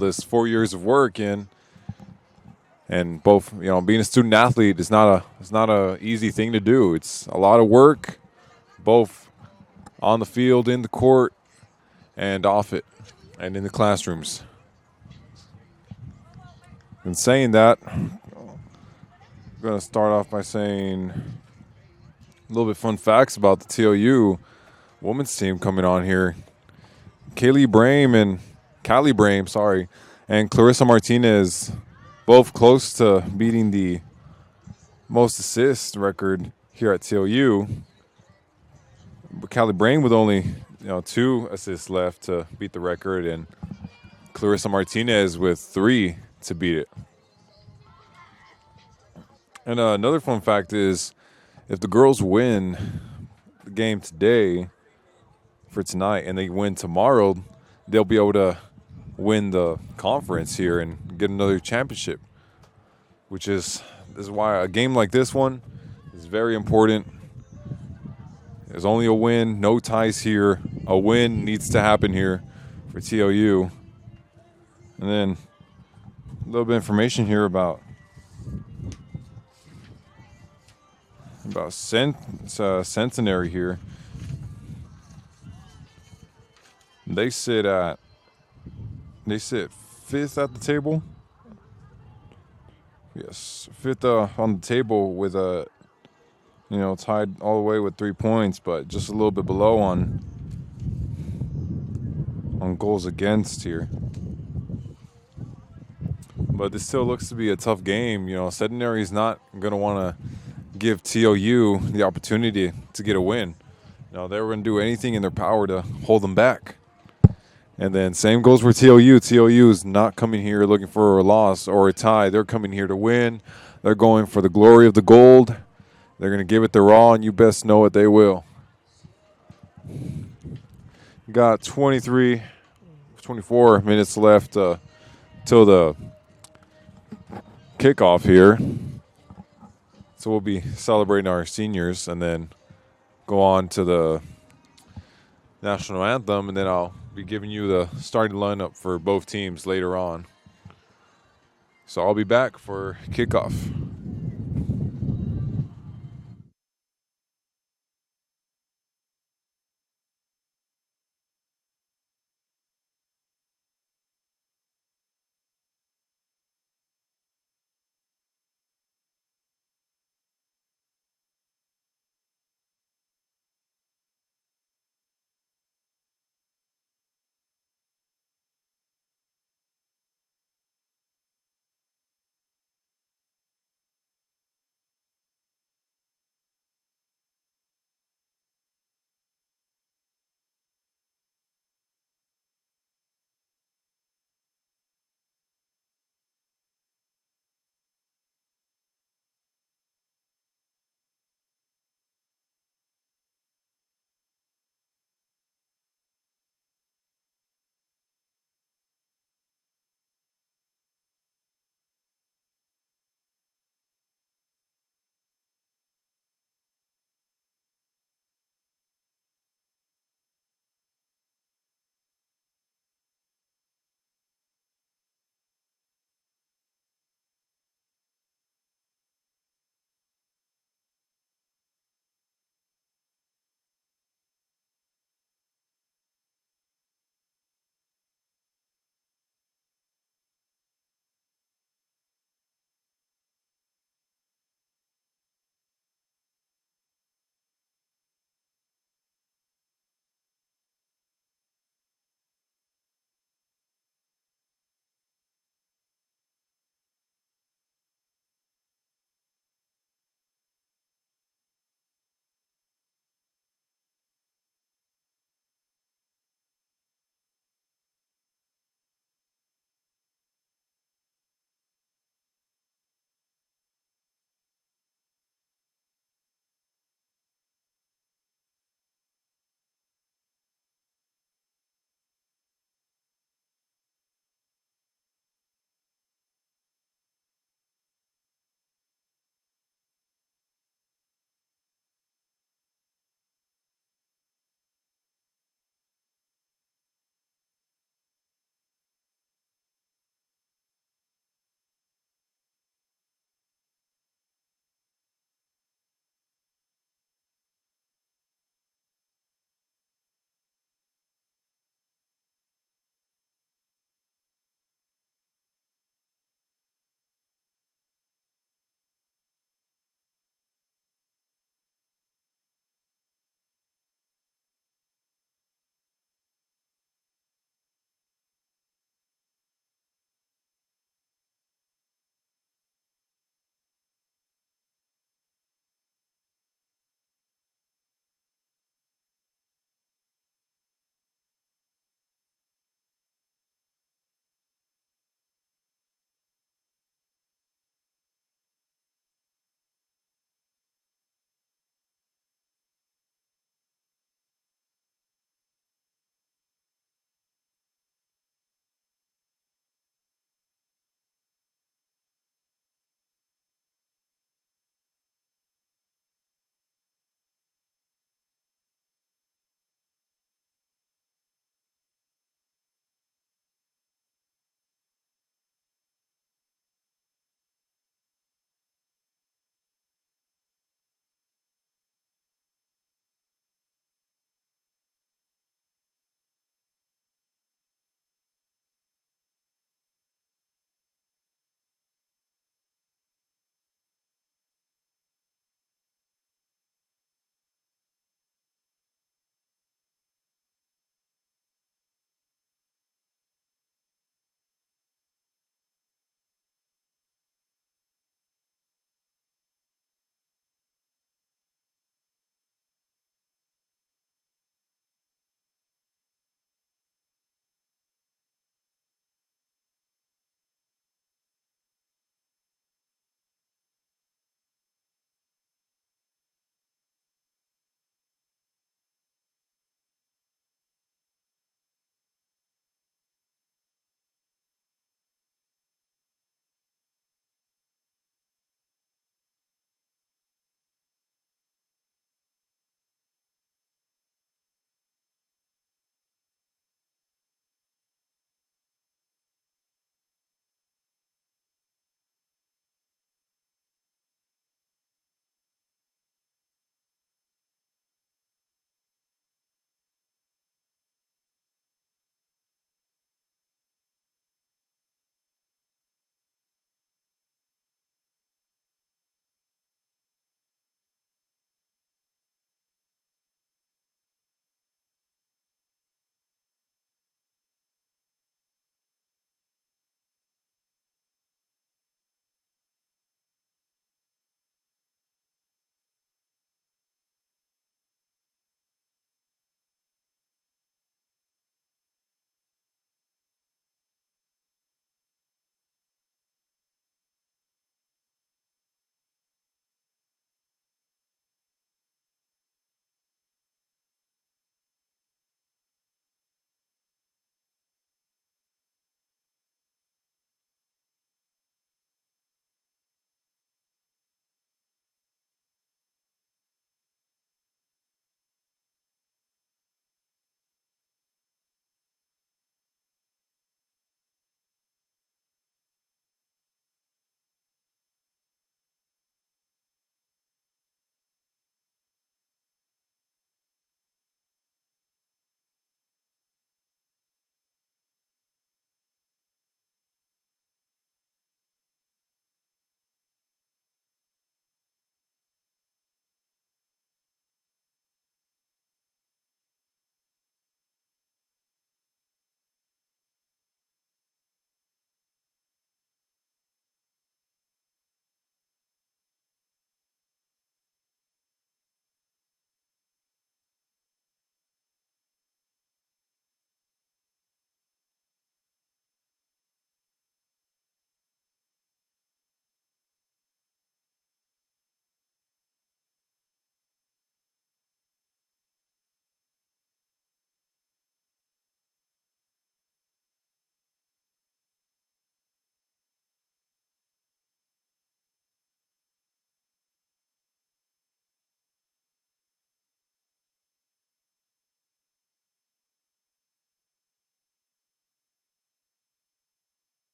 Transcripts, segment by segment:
this 4 years of work in, and both being a student athlete is not a easy thing to do. It's a lot of work, both on the field, in the court, and off it, and in the classrooms. And saying that, I'm going to start off by saying a little bit fun facts about the TLU women's team coming on here. Callie Brame, sorry, and Clarissa Martinez, both close to beating the most assist record here at TLU. But Callie Brame with only 2 assists left to beat the record, and Clarissa Martinez with 3 to beat it. And another fun fact is, if the girls win the game today for tonight and they win tomorrow, they'll be able to win the conference here and get another championship, which is this is why a game like this one is very important. There's only a win, no ties here. A win needs to happen here for TLU. And then a little bit of information here about Centenary here. They sit fifth at the table. Yes, fifth on the table with tied all the way with 3 points, but just a little bit below on goals against here. But this still looks to be a tough game. Centenary is not going to want to give TLU the opportunity to get a win. They're going to do anything in their power to hold them back. And then same goes for TLU. TLU is not coming here looking for a loss or a tie. They're coming here to win. They're going for the glory of the gold. They're going to give it their all, and you best know it, they will. Got 24 minutes left till the kickoff here. So we'll be celebrating our seniors and then go on to the national anthem, and then I'll be giving you the starting lineup for both teams later on. So I'll be back for kickoff.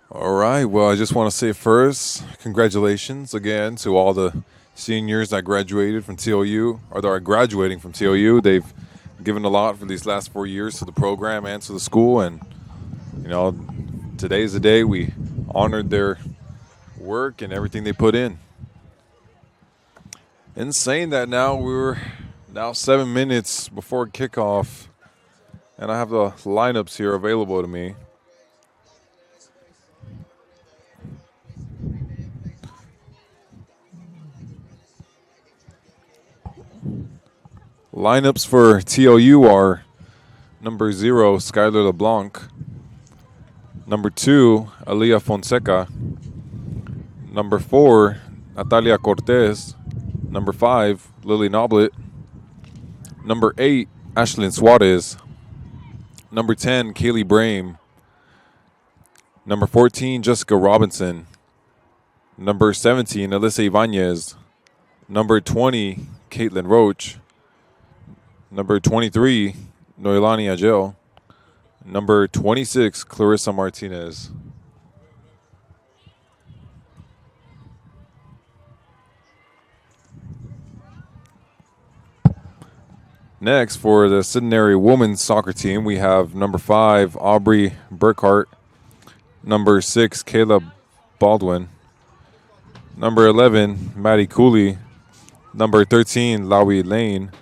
All right. Well, I just want to say first, congratulations again to all the seniors that graduated from TLU or that are graduating from TLU. They've given a lot for these last 4 years to the program and to the school. And, you know, today's the day we honored their work and everything they put in. In saying that, we're now 7 minutes before kickoff, and I have the lineups here available to me. Lineups for TLU are number 0, Skylar LeBlanc. Number 2, Aaliyah Fonseca. Number 4, Natalia Cortez. Number 5, Lily Noblet. Number 8, Ashlyn Suarez. Number 10, Kaylee Brame. Number 14, Jessica Robinson. Number 17, Alyssa Ibanez. Number 20, Caitlin Roach. Number 23, Noelani Agel. Number 26, Clarissa Martinez. Next, for the Centenary women's soccer team, we have number 5, Aubrey Burkhart. Number 6, Caleb Baldwin. Number 11, Maddie Cooley. Number 13, Lowy Lane.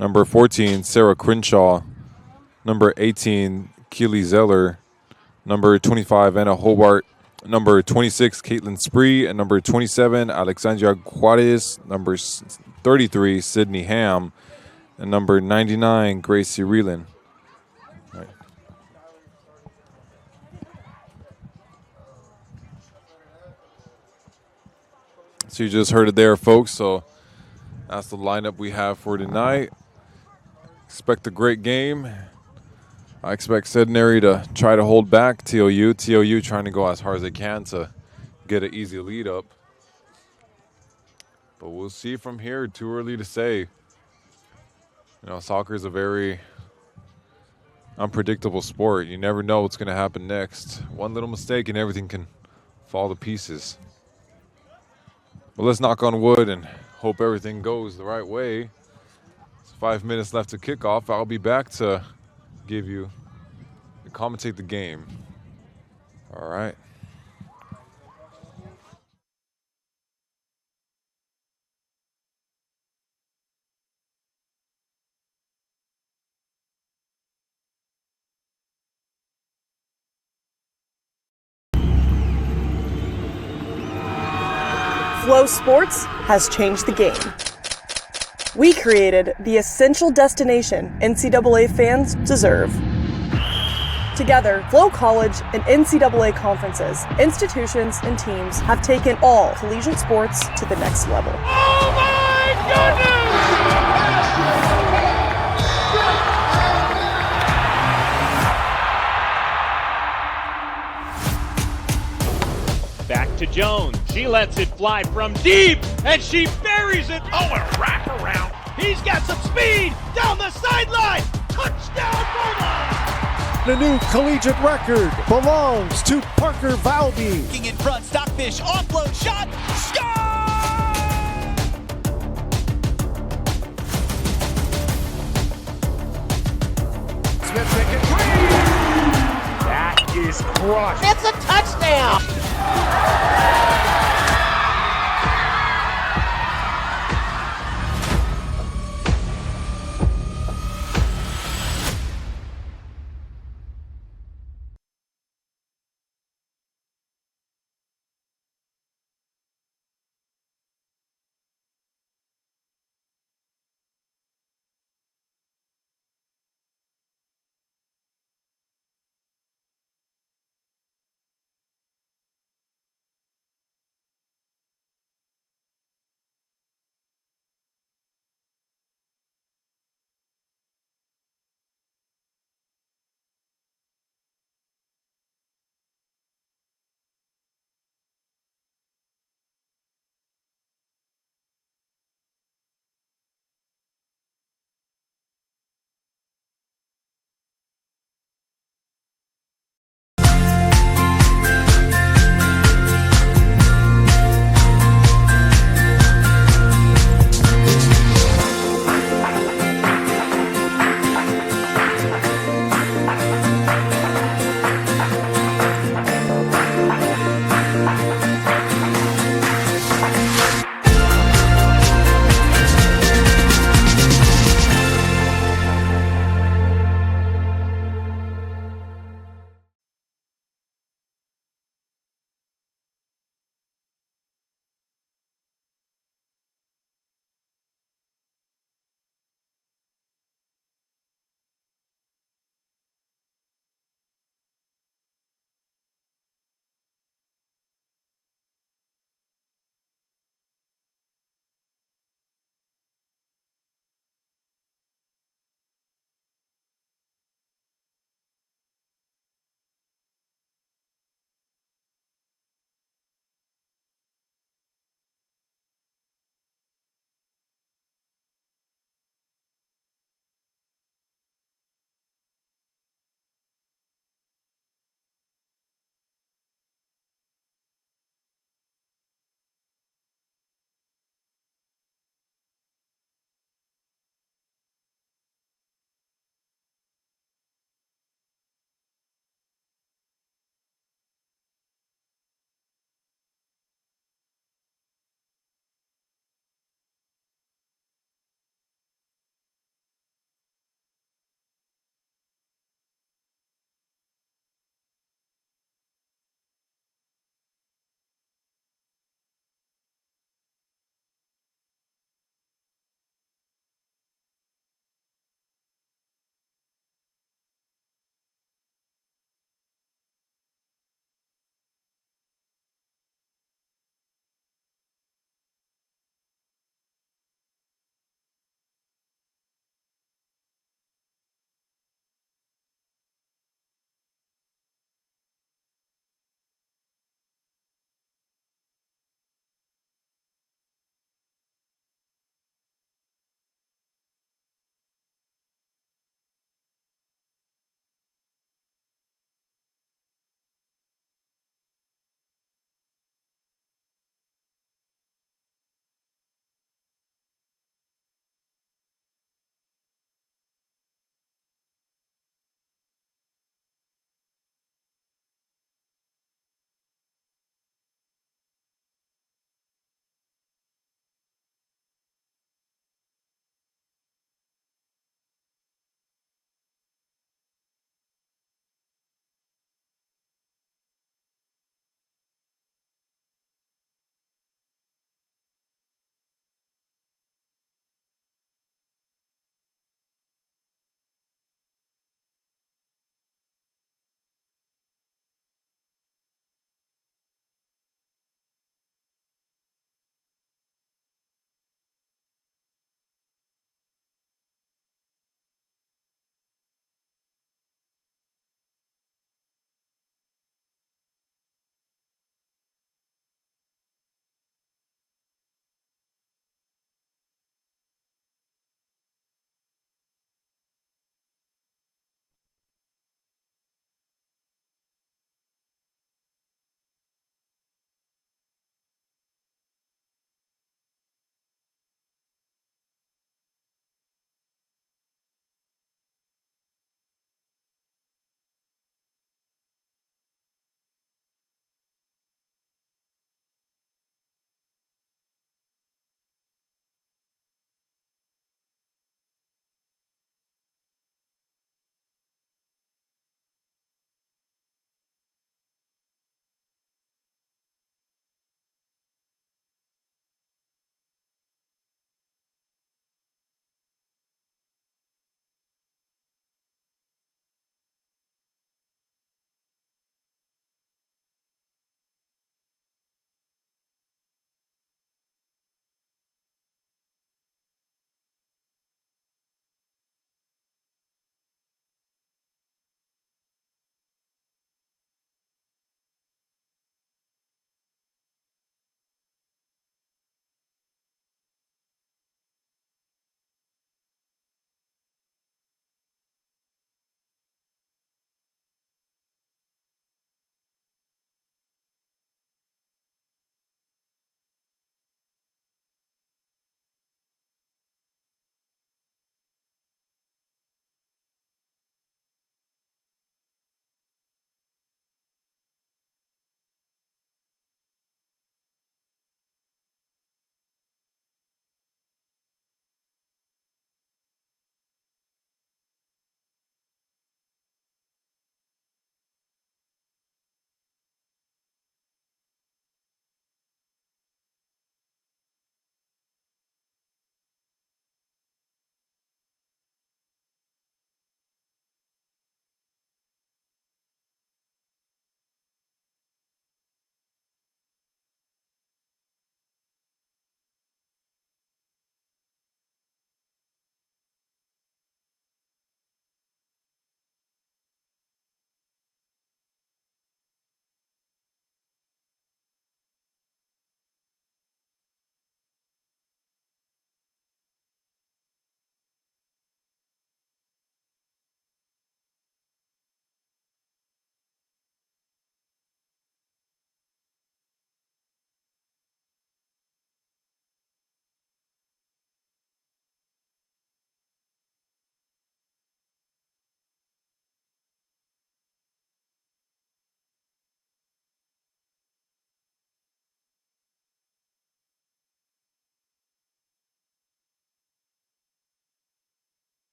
Number 14, Sarah Crenshaw. Number 18, Keely Zeller. Number 25, Anna Hobart. Number 26, Caitlin Spree. And number 27, Alexandria Juarez. Number 33, Sydney Ham. And number 99, Gracie Reelan. Right. So you just heard it there, folks. So that's the lineup we have for tonight. Expect a great game. I expect Centenary to try to hold back TLU. TLU trying to go as hard as they can to get an easy lead up. But we'll see from here. Too early to say. You know, soccer is a very unpredictable sport. You never know what's going to happen next. One little mistake and everything can fall to pieces. But let's knock on wood and hope everything goes the right way. It's 5 minutes left to kickoff. I'll be back to give you commentate the game. All right. Flow Sports has changed the game. We created the essential destination NCAA fans deserve. Together, Flow College and NCAA conferences, institutions, and teams have taken all collegiate sports to the next level. Oh my goodness! Back to Jones. She lets it fly from deep, and she buries it. Oh, a wraparound. He's got some speed down the sideline. Touchdown, Bulldogs! The new collegiate record belongs to Parker Valby. In front, Stockfish, offload shot, score! Smith making three. That is crushed. It's a touchdown!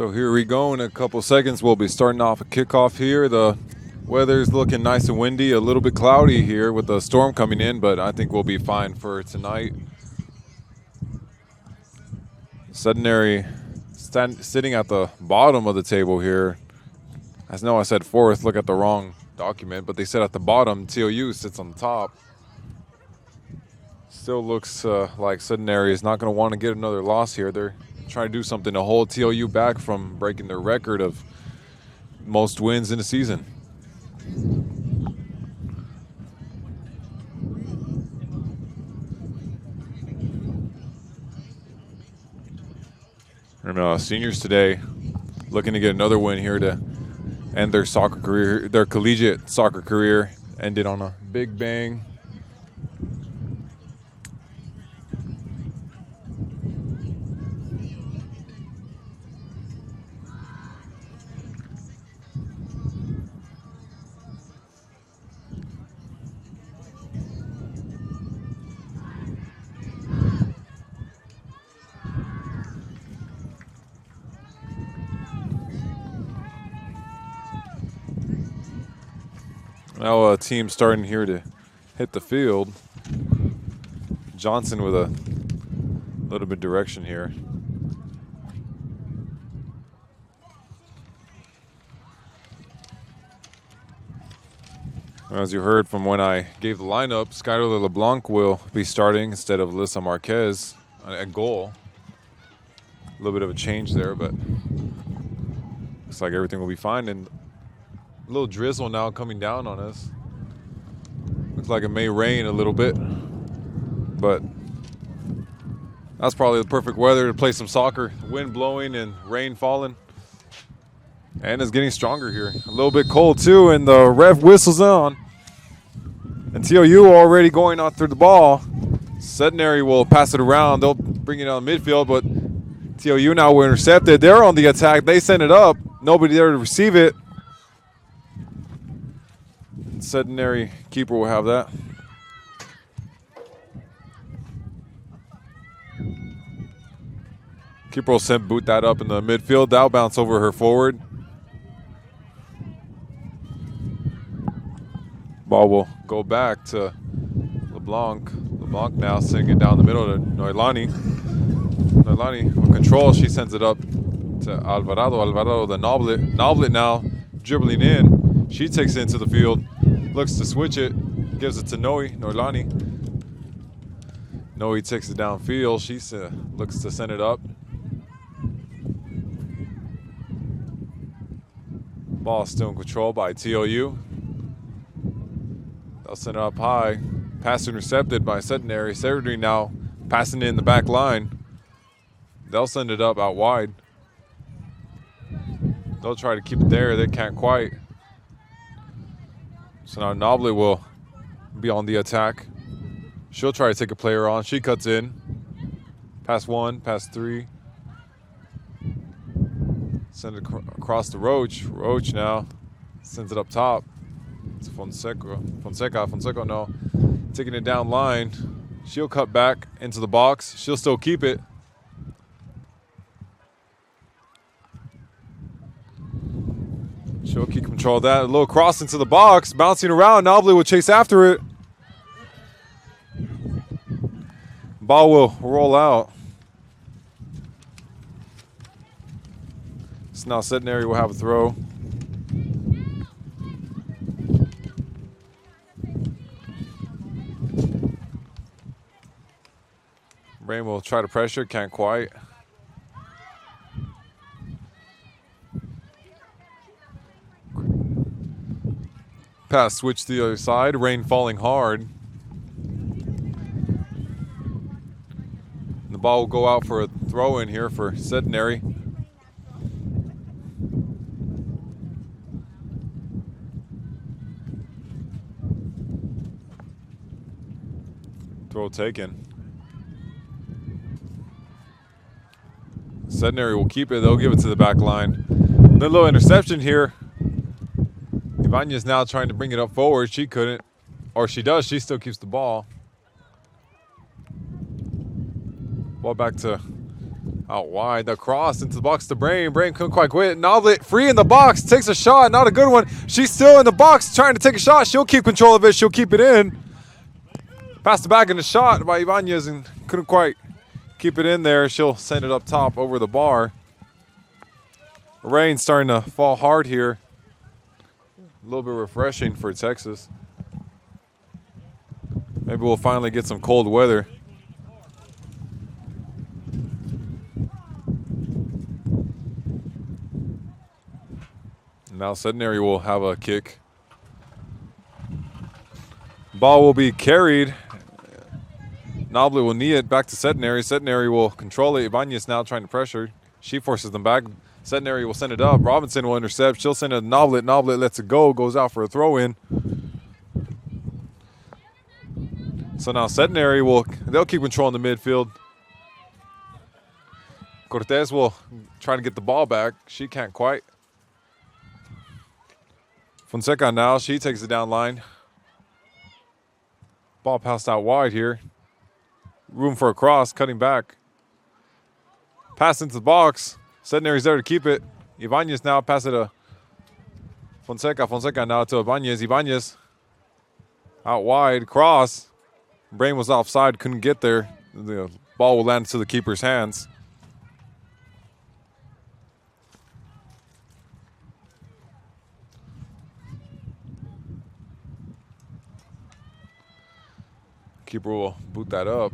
So here we go. In a couple seconds, we'll be starting off a kickoff here. The weather's looking nice and windy, a little bit cloudy here with the storm coming in, but I think we'll be fine for tonight. Centenary sitting at the bottom of the table here. I know I said fourth, look at the wrong document, but they said at the bottom, TLU sits on the top. Still looks like Centenary is not going to want to get another loss here. They're trying to do something to hold TLU back from breaking their record of most wins in a season. And seniors today looking to get another win here to end their soccer career, their collegiate soccer career, ended on a big bang. Now a team starting here to hit the field. Johnson with a little bit of direction here. As you heard from when I gave the lineup, Skylar LeBlanc will be starting instead of Alyssa Marquez at goal. A little bit of a change there, but looks like everything will be fine. And a little drizzle now coming down on us. Looks like it may rain a little bit, but that's probably the perfect weather to play some soccer. Wind blowing and rain falling. And it's getting stronger here. A little bit cold too, and the ref whistles on. And TLU already going out through the ball. Centenary will pass it around. They'll bring it on midfield, but TLU now will intercept it. They're on the attack. They send it up. Nobody there to receive it. Centenary keeper will have that. Keeper will boot that up in the midfield. That'll bounce over her forward. Ball will go back to LeBlanc. LeBlanc now sending it down the middle to Noilani. Noilani with control. She sends it up to Alvarado. Alvarado, the Noblet. Noblet now dribbling in. She takes it into the field. Looks to switch it, gives it to Noilani. Noe takes it downfield. She looks to send it up. Ball still in control by TLU. They'll send it up high. Pass intercepted by Centenary. Centenary now passing it in the back line. They'll send it up out wide. They'll try to keep it there. They can't quite. So now Noblet will be on the attack. She'll try to take a player on. She cuts in. Pass one, pass three. Send it across to Roach. Roach now sends it up top. It's Fonseca. Fonseca, no. Taking it down line. She'll cut back into the box. She'll still keep it. She'll keep control of that. A little cross into the box. Bouncing around. Noblet will chase after it. Ball will roll out. So now Centenary will have a throw. Brain will try to pressure. Can't quite. Pass switch to the other side. Rain falling hard. The ball will go out for a throw in here for Centenary. Throw taken. Centenary will keep it. They'll give it to the back line. A little interception here. Ivanya's now trying to bring it up forward. She couldn't. Or she does. She still keeps the ball. Ball back to Out wide, the cross into the box to Brain. Brain couldn't quite quit. Noblet free in the box, takes a shot, not a good one. She's still in the box trying to take a shot. She'll keep control of it. She'll keep it in. Passed it back in the shot by Ibanez and couldn't quite keep it in there. She'll send it up top over the bar. Rain's starting to fall hard here. A little bit refreshing for Texas. Maybe we'll finally get some cold weather. Now Centenary will have a kick. Ball will be carried. Noblet will knee it back to Centenary. Centenary will control it. Ibanez now trying to pressure. She forces them back. Centenary will send it up. Robinson will intercept. She'll send it to Noblet. Noblet lets it go. Goes out for a throw-in. So now Centenary they'll keep control in the midfield. Cortez will try to get the ball back. She can't quite. Fonseca now, she takes it down line. Ball passed out wide here. Room for a cross, cutting back. Pass into the box. Centenary's there to keep it. Ibanez now pass it to Fonseca. Fonseca now to Ibanez. Ibanez out wide, cross. Brain was offside, couldn't get there. The ball will land to the keeper's hands. Keeper will boot that up.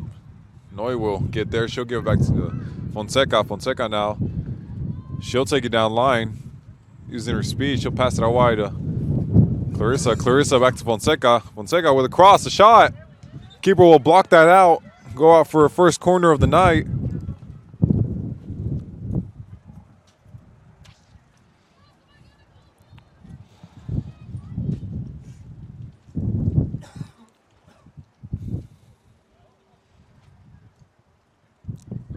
Noy will get there. She'll give it back to Fonseca. Fonseca now. She'll take it down line. Using her speed, she'll pass it out wide to Clarissa. Clarissa back to Fonseca. Fonseca with a cross, a shot. Keeper will block that out. Go out for a first corner of the night.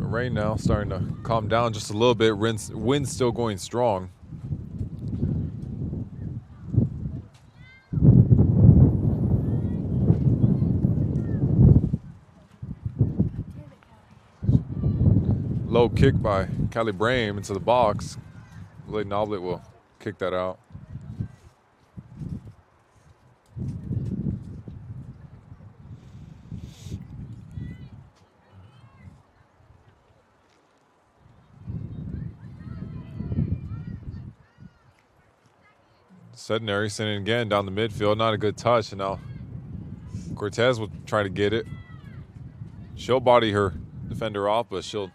Rain now starting to calm down just a little bit. Wind still going strong. Low kick by Callie Brame into the box. Blade Noblet will kick that out. Centenary sending again down the midfield. Not a good touch. And now Cortez will try to get it. She'll body her defender off, but she'll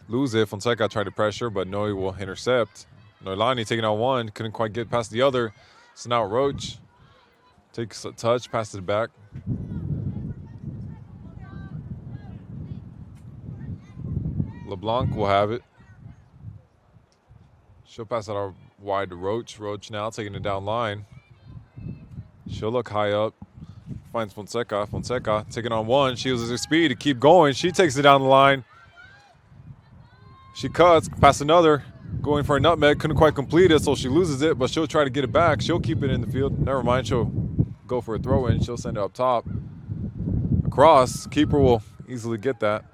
lose it. Fonseca tried to pressure, but Noe will intercept. Noilani taking out one. Couldn't quite get past the other. So now Roach takes a touch, passes it back. LeBlanc will have it. She'll pass it out wide to Roach. Roach now taking it down line. She'll look high up. Finds Fonseca. Fonseca taking on one. She uses her speed to keep going. She takes it down the line. She cuts, past another. Going for a nutmeg. Couldn't quite complete it, so she loses it, but she'll try to get it back. She'll keep it in the field. Never mind. She'll go for a throw-in. She'll send it up top. Across. Keeper will easily get that.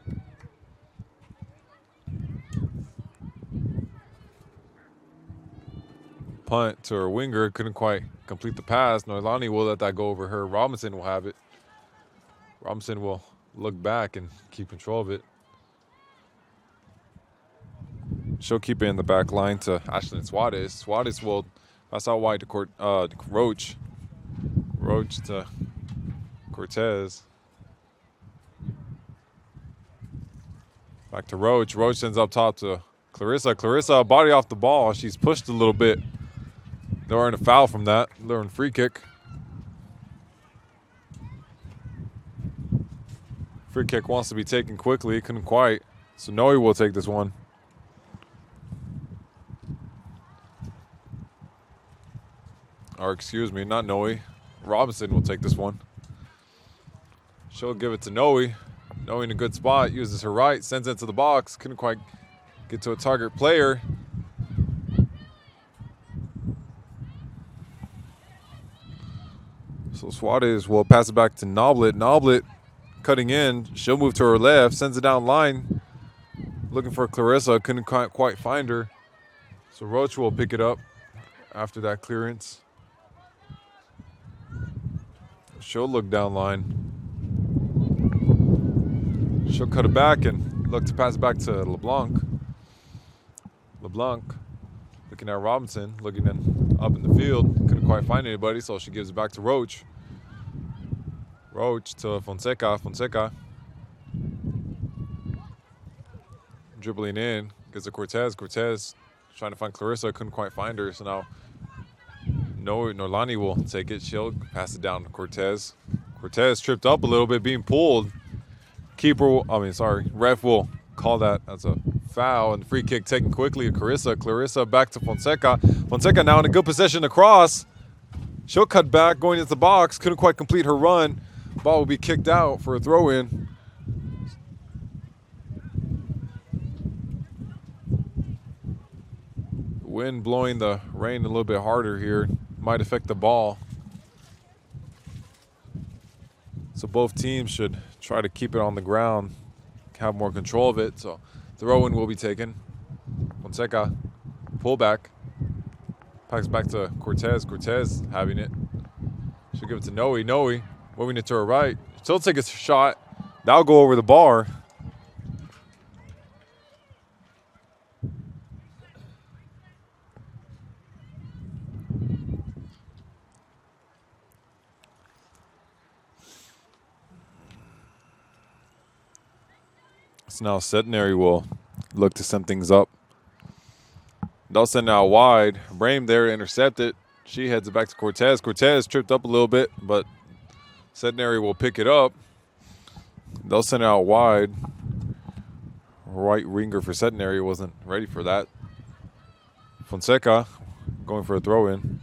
Punt to her winger, couldn't quite complete the pass. Noilani will let that go over her. Robinson will have it. Robinson will look back and keep control of it. She'll keep it in the back line to Ashlyn Suarez. Suarez will pass out wide to Roach. Roach to Cortez. Back to Roach. Roach sends up top to Clarissa. Clarissa, body off the ball. She's pushed a little bit. They'll earn a foul from that. They'll earn free kick. Free kick wants to be taken quickly. Couldn't quite. So Noe will take this one. Or excuse me, not Noe. Robinson will take this one. She'll give it to Noe. Noe in a good spot. Uses her right. Sends it to the box. Couldn't quite get to a target player. So Suarez will pass it back to Noblet. Noblet cutting in. She'll move to her left. Sends it down line. looking for Clarissa, couldn't quite find her. So Roach will pick it up after that clearance. She'll look down line. She'll cut it back and look to pass it back to LeBlanc. LeBlanc looking at Robinson, looking up in the field. Couldn't quite find anybody, so she gives it back to Roach. Roach to Fonseca. Fonseca dribbling in. Gets to Cortez. Cortez trying to find Clarissa. Couldn't quite find her, so now Norlani will take it. She'll pass it down to Cortez. Cortez tripped up a little bit, being pulled. Ref will call that as a foul, and the free kick taken quickly to Clarissa. Clarissa back to Fonseca. Fonseca now in a good position to cross. She'll cut back, going into the box. Couldn't quite complete her run. Ball will be kicked out for a throw-in. Wind blowing the rain a little bit harder here. Might affect the ball. So both teams should try to keep it on the ground, have more control of it. So throw-in will be taken. Fonseca, pull back. Packs back to Cortez. Cortez having it. She'll give it to Noe. Noe moving it to her right. She'll take a shot. That'll go over the bar. So now Centenary will look to send things up. They'll send it out wide. Brame there to intercept it. She heads it back to Cortez. Cortez tripped up a little bit, but Centenary will pick it up. They'll send it out wide. Right winger for Centenary wasn't ready for that. Fonseca going for a throw-in.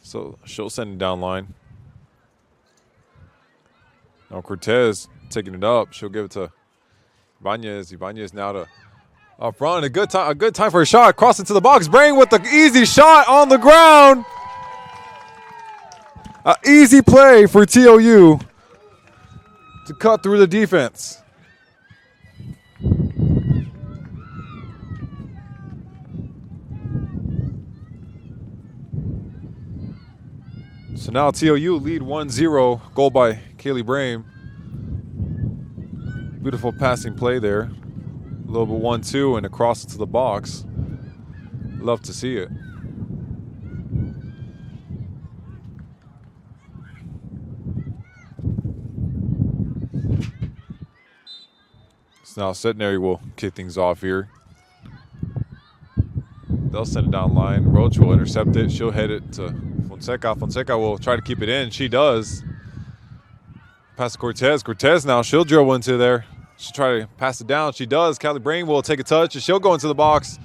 So she'll send it down line. Now Cortez taking it up. She'll give it to Ibanez. Ibanez now to up front. A good time for a shot. Cross into the box. Brame with the easy shot on the ground. An easy play for TLU to cut through the defense. So now TLU lead 1-0. Goal by Kaylee Brame. Beautiful passing play there. A little bit 1-2 and across to the box. Love to see it. So now Centenary will kick things off here. They'll send it down line. Roach will intercept it. She'll head it to Fonseca. Fonseca will try to keep it in. She does. Pass to Cortez. Cortez now, she'll drill into there. She'll try to pass it down. She does. Callie Brame will take a touch, and she'll go into the box.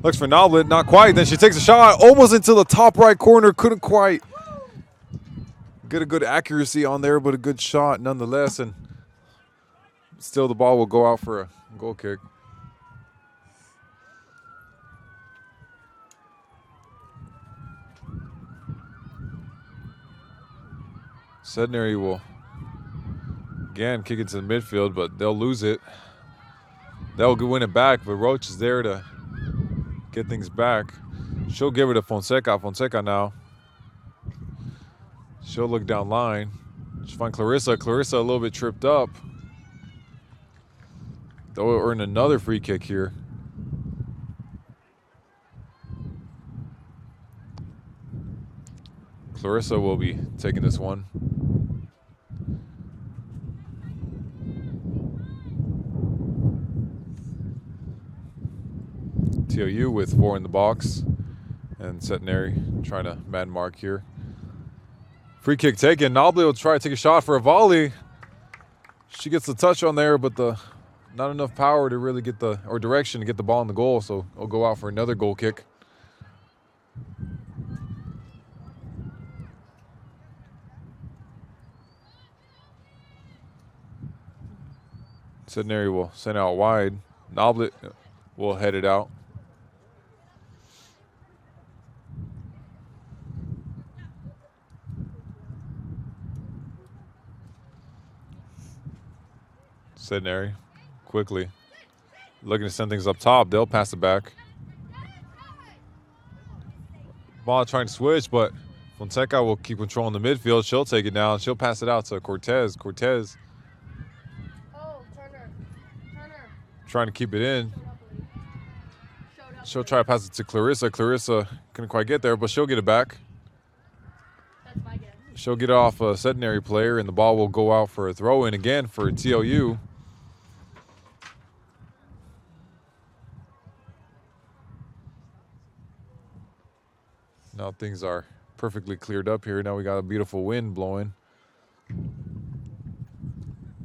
Looks for Noblet. Not quite. Then she takes a shot. Almost into the top right corner. Couldn't quite get a good accuracy on there, but a good shot nonetheless. And still the ball will go out for a goal kick. Centenary will again kick it to the midfield, but they'll lose it. They'll win it back, but Roach is there to get things back. She'll give it to Fonseca. Fonseca now. She'll look down line. She'll find Clarissa. Clarissa a little bit tripped up. They'll earn another free kick here. Clarissa will be taking this one. TLU with 4 in the box, and Centenary trying to man mark here. Free kick taken. Noblet will try to take a shot for a volley. She gets the touch on there, but not enough power to really get direction to get the ball in the goal, so it'll go out for another goal kick. Centenary will send out wide. Noblet will head it out. Centenary quickly looking to send things up top. They'll pass it back. Ball trying to switch, but Fonseca will keep controlling the midfield. She'll take it down. She'll pass it out to Cortez. Cortez trying to keep it in. She'll try to pass it to Clarissa. Clarissa couldn't quite get there, but she'll get it back. She'll get it off a Centenary player, and the ball will go out for a throw-in again for TLU. Now things are perfectly cleared up here. Now we got a beautiful wind blowing.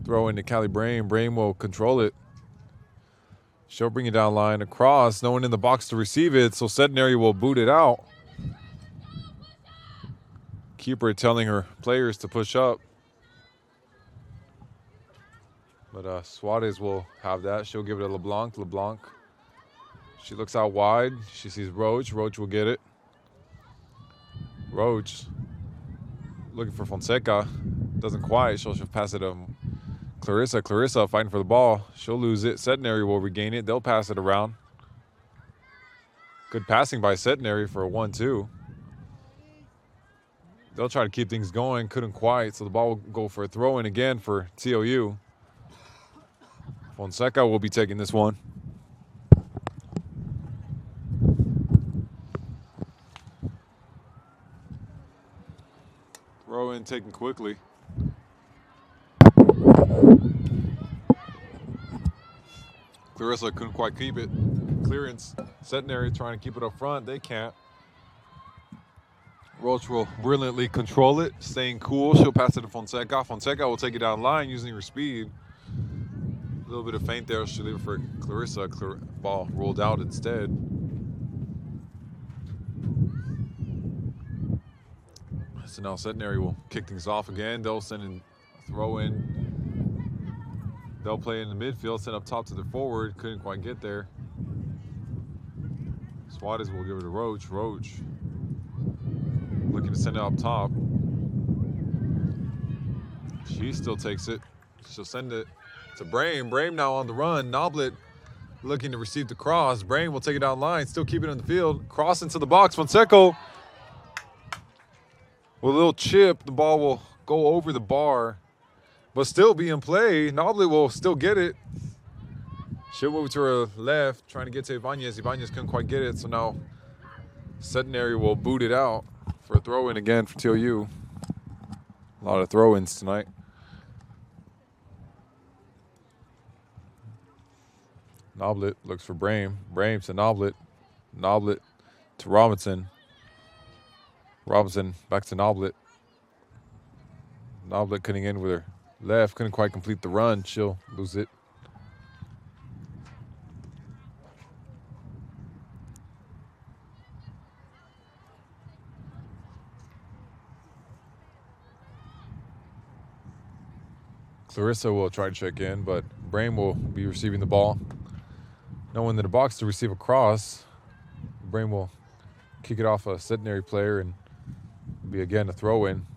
Throw into Callie Brame. Brame will control it. She'll bring it down line across. No one in the box to receive it, so Centenary will boot it out. Keeper telling her players to push up. But Suarez will have that. She'll give it to LeBlanc. LeBlanc. She looks out wide. She sees Roach. Roach will get it. Roach looking for Fonseca. Doesn't quite. She'll pass it to Clarissa. Clarissa fighting for the ball. She'll lose it. Centenary will regain it. They'll pass it around. Good passing by Centenary for a 1-2. They'll try to keep things going. Couldn't quite. So the ball will go for a throw-in again for TLU. Fonseca will be taking this one. Throw-in taken quickly. Clarissa couldn't quite keep it. Clearance. Centenary trying to keep it up front. They can't. Roach will brilliantly control it, staying cool. She'll pass it to Fonseca. Fonseca will take it down line using her speed. A little bit of feint there. She'll leave it for Clarissa. Ball rolled out instead. So now Centenary will kick things off again. They'll send in a throw in. They'll play in the midfield, send up top to the forward. Couldn't quite get there. Suarez will give it to Roach. Roach looking to send it up top. She still takes it. She'll send it to Brame. Brame now on the run. Noblet looking to receive the cross. Brame will take it down line. Still keep it in the field. Cross into the box. Fonseca with a little chip. The ball will go over the bar, but still be in play. Noblet will still get it. She'll move to her left, trying to get to Ibanez. Ibanez couldn't quite get it, so now Centenary will boot it out for a throw-in again for TLU. A lot of throw-ins tonight. Noblet looks for Brame. Brame to Noblet. Noblet to Robinson. Robinson back to Noblet. Noblet cutting in with her left. Couldn't quite complete the run. She'll lose it. Clarissa will try to check in, but Brame will be receiving the ball. No one in the box to receive a cross. Brame will kick it off a Centenary player and be again a throw-in.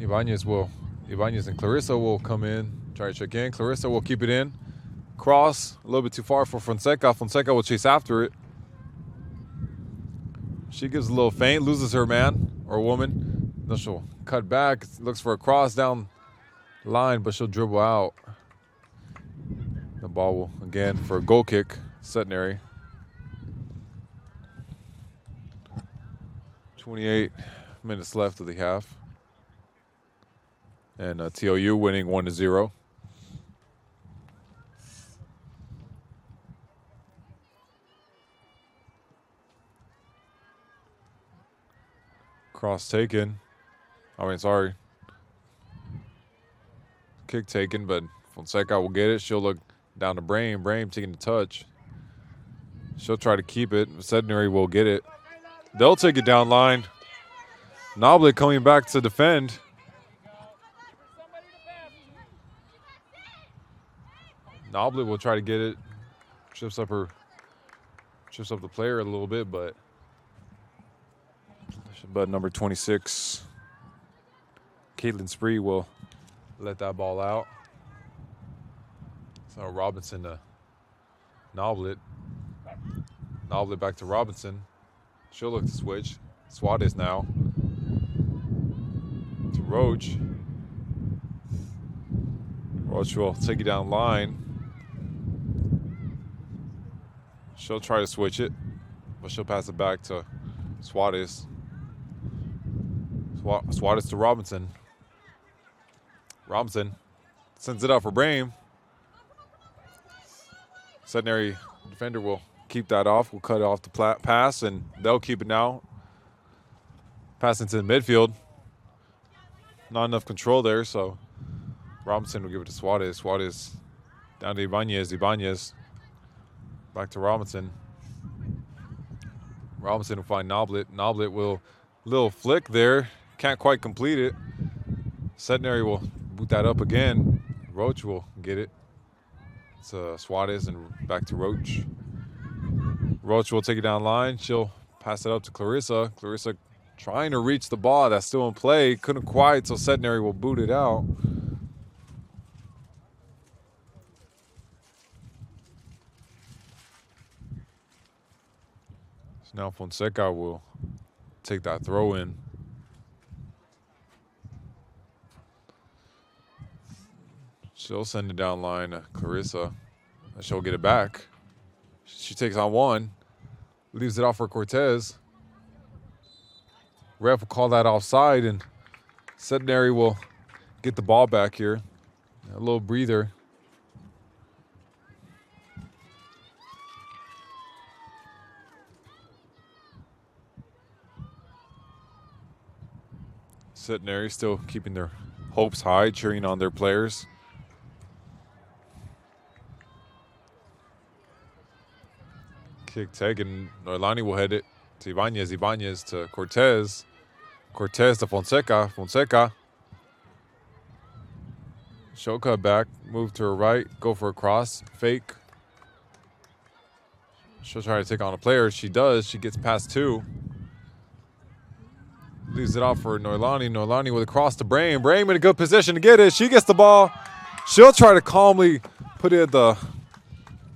Ibanez and Clarissa will come in, try to check in. Clarissa will keep it in. Cross, a little bit too far for Fonseca. Fonseca will chase after it. She gives a little feint, loses her man or woman. Then she'll cut back, looks for a cross down line, but she'll dribble out. The ball will, again, for a goal kick, Centenary. 28 minutes left of the half. And TLU winning 1-0. Cross taken. Kick taken, but Fonseca will get it. She'll look down to Brame. Brame taking the touch. She'll try to keep it. Centenary will get it. They'll take it down line. Noblet coming back to defend. Noblet will try to get it. Trips up the player a little bit, but number 26, Caitlin Spree, will let that ball out. So Robinson to Noblet. Noblet back to Robinson. She'll look to switch. Suarez now. To Roach. Roach will take you down line. She'll try to switch it, but she'll pass it back to Suarez. Suarez to Robinson. Robinson sends it out for Brame. Centenary defender will keep that off. We'll cut off the pass, and they'll keep it now. Passing to the midfield. Not enough control there, so Robinson will give it to Suarez. Suarez down to Ibanez. Ibanez back to Robinson. Robinson will find Noblet. Noblet will little flick there. Can't quite complete it. Centenary will boot that up again. Roach will get it. It's Suarez and back to Roach. Roach will take it down line. She'll pass it up to Clarissa. Clarissa trying to reach the ball that's still in play. Couldn't quite, so Centenary will boot it out. So now Fonseca will take that throw in. She'll send it down line to Clarissa. And she'll get it back. She takes on one. Leaves it off for Cortez. Ref will call that offside, and Centenary will get the ball back here. A little breather. Centenary still keeping their hopes high, cheering on their players. Kick taken. Norlani will head it to Ibanez. Ibanez to Cortez. Cortez to Fonseca. Fonseca. She'll cut back. Move to her right. Go for a cross. Fake. She'll try to take on a player. She does. She gets past two. Leaves it off for Norlani. Norlani with a cross to Brame. Brame in a good position to get it. She gets the ball. She'll try to calmly put it at the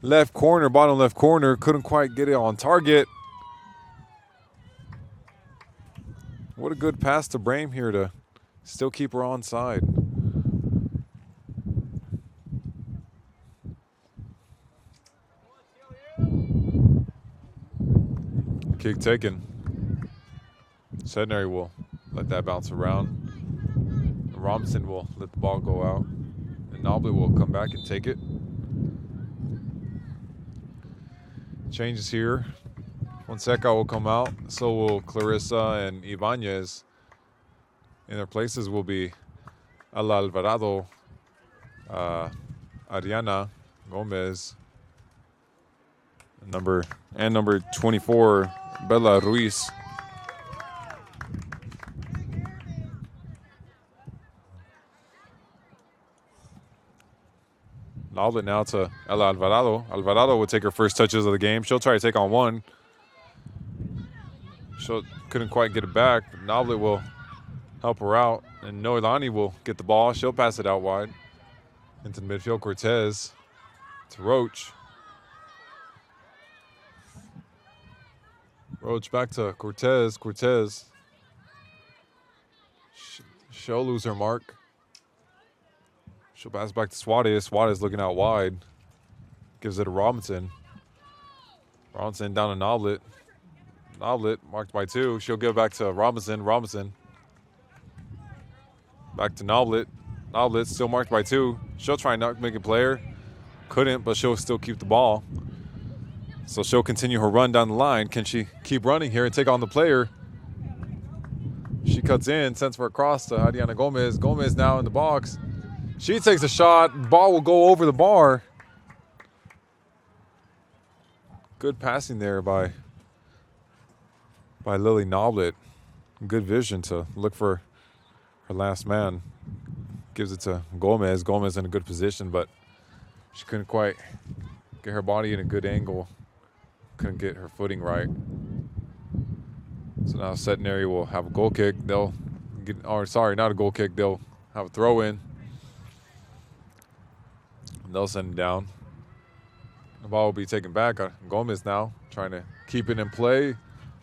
left corner, bottom left corner. Couldn't quite get it on target. What a good pass to Brame here to still keep her onside. Kick taken. Centenary will let that bounce around. Robinson will let the ball go out. And Noblet will come back and take it. Changes here. Fonseca will come out. So will Clarissa and Ibanez. In their places will be Ala Alvarado, Ariana Gomez, number 24, Bella Ruiz. Noblet now to Ella Alvarado. Alvarado will take her first touches of the game. She'll try to take on one. She couldn't quite get it back. But Noblet will help her out. And Noelani will get the ball. She'll pass it out wide. Into the midfield. Cortez to Roach. Roach back to Cortez. Cortez. She'll lose her mark. She'll pass back to Suarez. Suarez looking out wide. Gives it to Robinson. Robinson down to Noblet. Noblet marked by two. She'll give it back to Robinson. Robinson. Back to Noblet. Noblet still marked by two. She'll try and not make a player. Couldn't, but she'll still keep the ball. So she'll continue her run down the line. Can she keep running here and take on the player? She cuts in, sends for a cross to Ariana Gomez. Gomez now in the box. She takes a shot. Ball will go over the bar. Good passing there by Lily Noblet. Good vision to look for her last man. Gives it to Gomez. Gomez in a good position, but she couldn't quite get her body in a good angle. Couldn't get her footing right. So now Centenary will have a goal kick. They'll get, or sorry, not a goal kick. They'll have a throw in. they'll send it down. The ball will be taken back. Gomez now trying to keep it in play.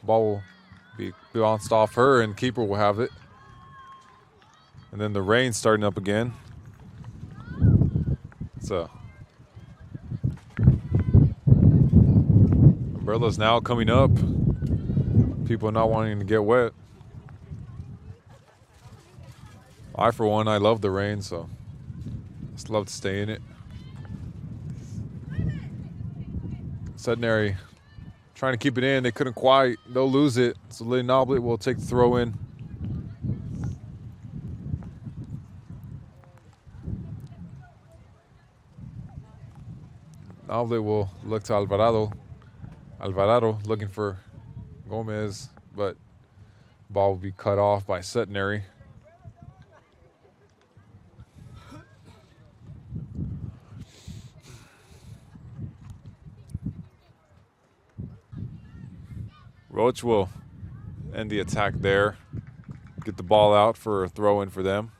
Ball will be bounced off her, and keeper will have it. And then the rain starting up again. So umbrellas now coming up. People not wanting to get wet. I, for one, I love the rain, so just love to stay in it. Centenary trying to keep it in. They couldn't quite. They'll lose it. So Lynn Noblet will take the throw in. Noblet will look to Alvarado. Alvarado looking for Gomez, but ball will be cut off by Centenary. Roach will end the attack there. Get the ball out for a throw in for them.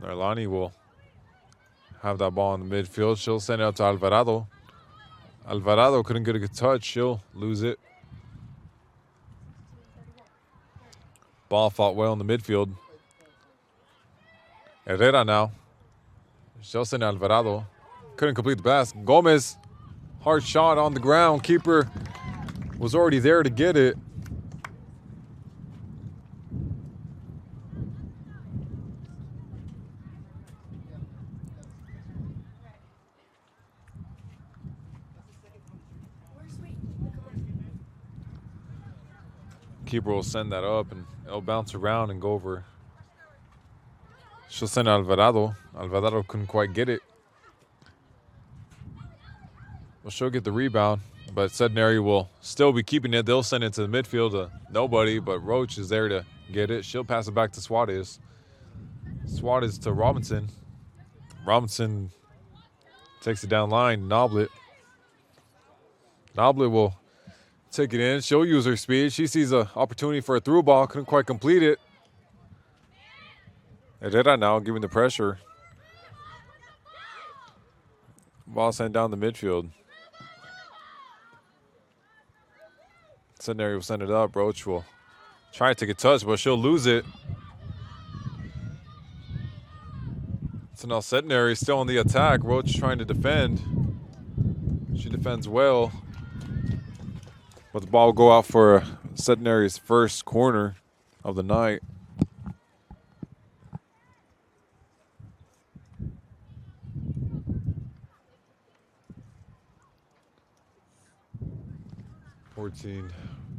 Narlani will have that ball in the midfield. She'll send it out to Alvarado. Alvarado couldn't get a good touch. She'll lose it. Ball fought well in the midfield. Herrera now. She'll send Alvarado. Couldn't complete the pass. Gomez, hard shot on the ground. Keeper was already there to get it. Keeper will send that up, and it'll bounce around and go over. She'll send Alvarado. Alvarado couldn't quite get it. Well, she'll get the rebound, but Centenary will still be keeping it. They'll send it to the midfield to nobody, but Roach is there to get it. She'll pass it back to Suarez. Suarez to Robinson. Robinson takes it down line. Noblet. Noblet will take it in. She'll use her speed. She sees an opportunity for a through ball. Couldn't quite complete it. Herrera now giving the pressure. Ball sent down the midfield. Centenary will send it up. Roach will try to take a touch, but she'll lose it. So now Centenary is still on the attack. Roach trying to defend. She defends well. But the ball will go out for Centenary's first corner of the night.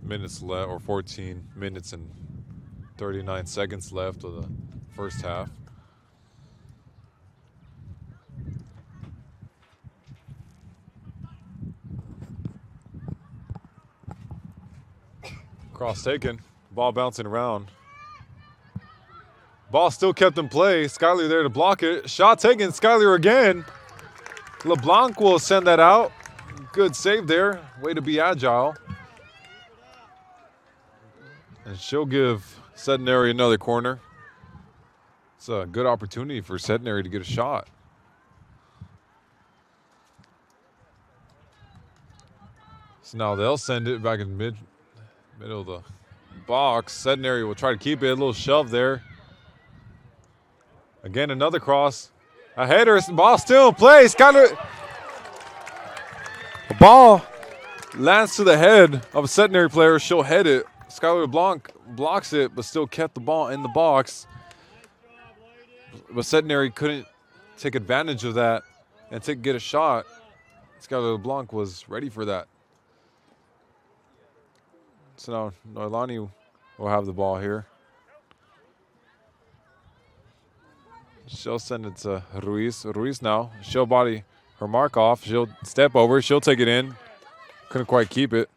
Minutes left, or 14 minutes and 39 seconds left of the first half. Cross taken, ball bouncing around. Ball still kept in play. Skyler there to block it. Shot taken, Skyler again. LeBlanc will send that out. Good save there. Way to be agile. And she'll give Centenary another corner. It's a good opportunity for Centenary to get a shot. So now they'll send it back in middle of the box. Centenary will try to keep it. A little shove there. Again, another cross. A header. Ball still in play. Skyler. The ball lands to the head of a Centenary player. She'll head it. Skyler LeBlanc blocks it, but still kept the ball in the box. But Centenary couldn't take advantage of that and get a shot. Skyler LeBlanc was ready for that. So now Noilani will have the ball here. She'll send it to Ruiz. Ruiz now, she'll body her mark off. She'll step over. She'll take it in. Couldn't quite keep it.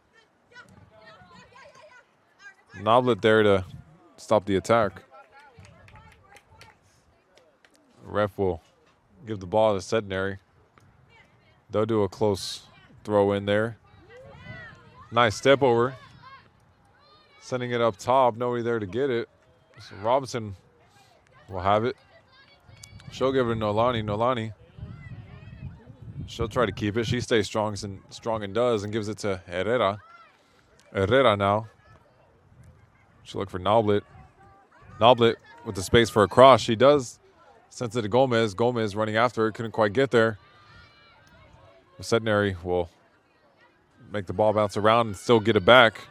Noblet there to stop the attack. Ref will give the ball to Centenary. They'll do a close throw in there. Nice step over. Sending it up top. Nobody there to get it. So Robinson will have it. She'll give it to Nolani. Nolani. She'll try to keep it. She stays strong and does and gives it to Herrera. Herrera now. She'll look for Noblet. Noblet with the space for a cross. She does. Sends it to Gomez. Gomez running after her. Couldn't quite get there. Centenary will make the ball bounce around and still get it back.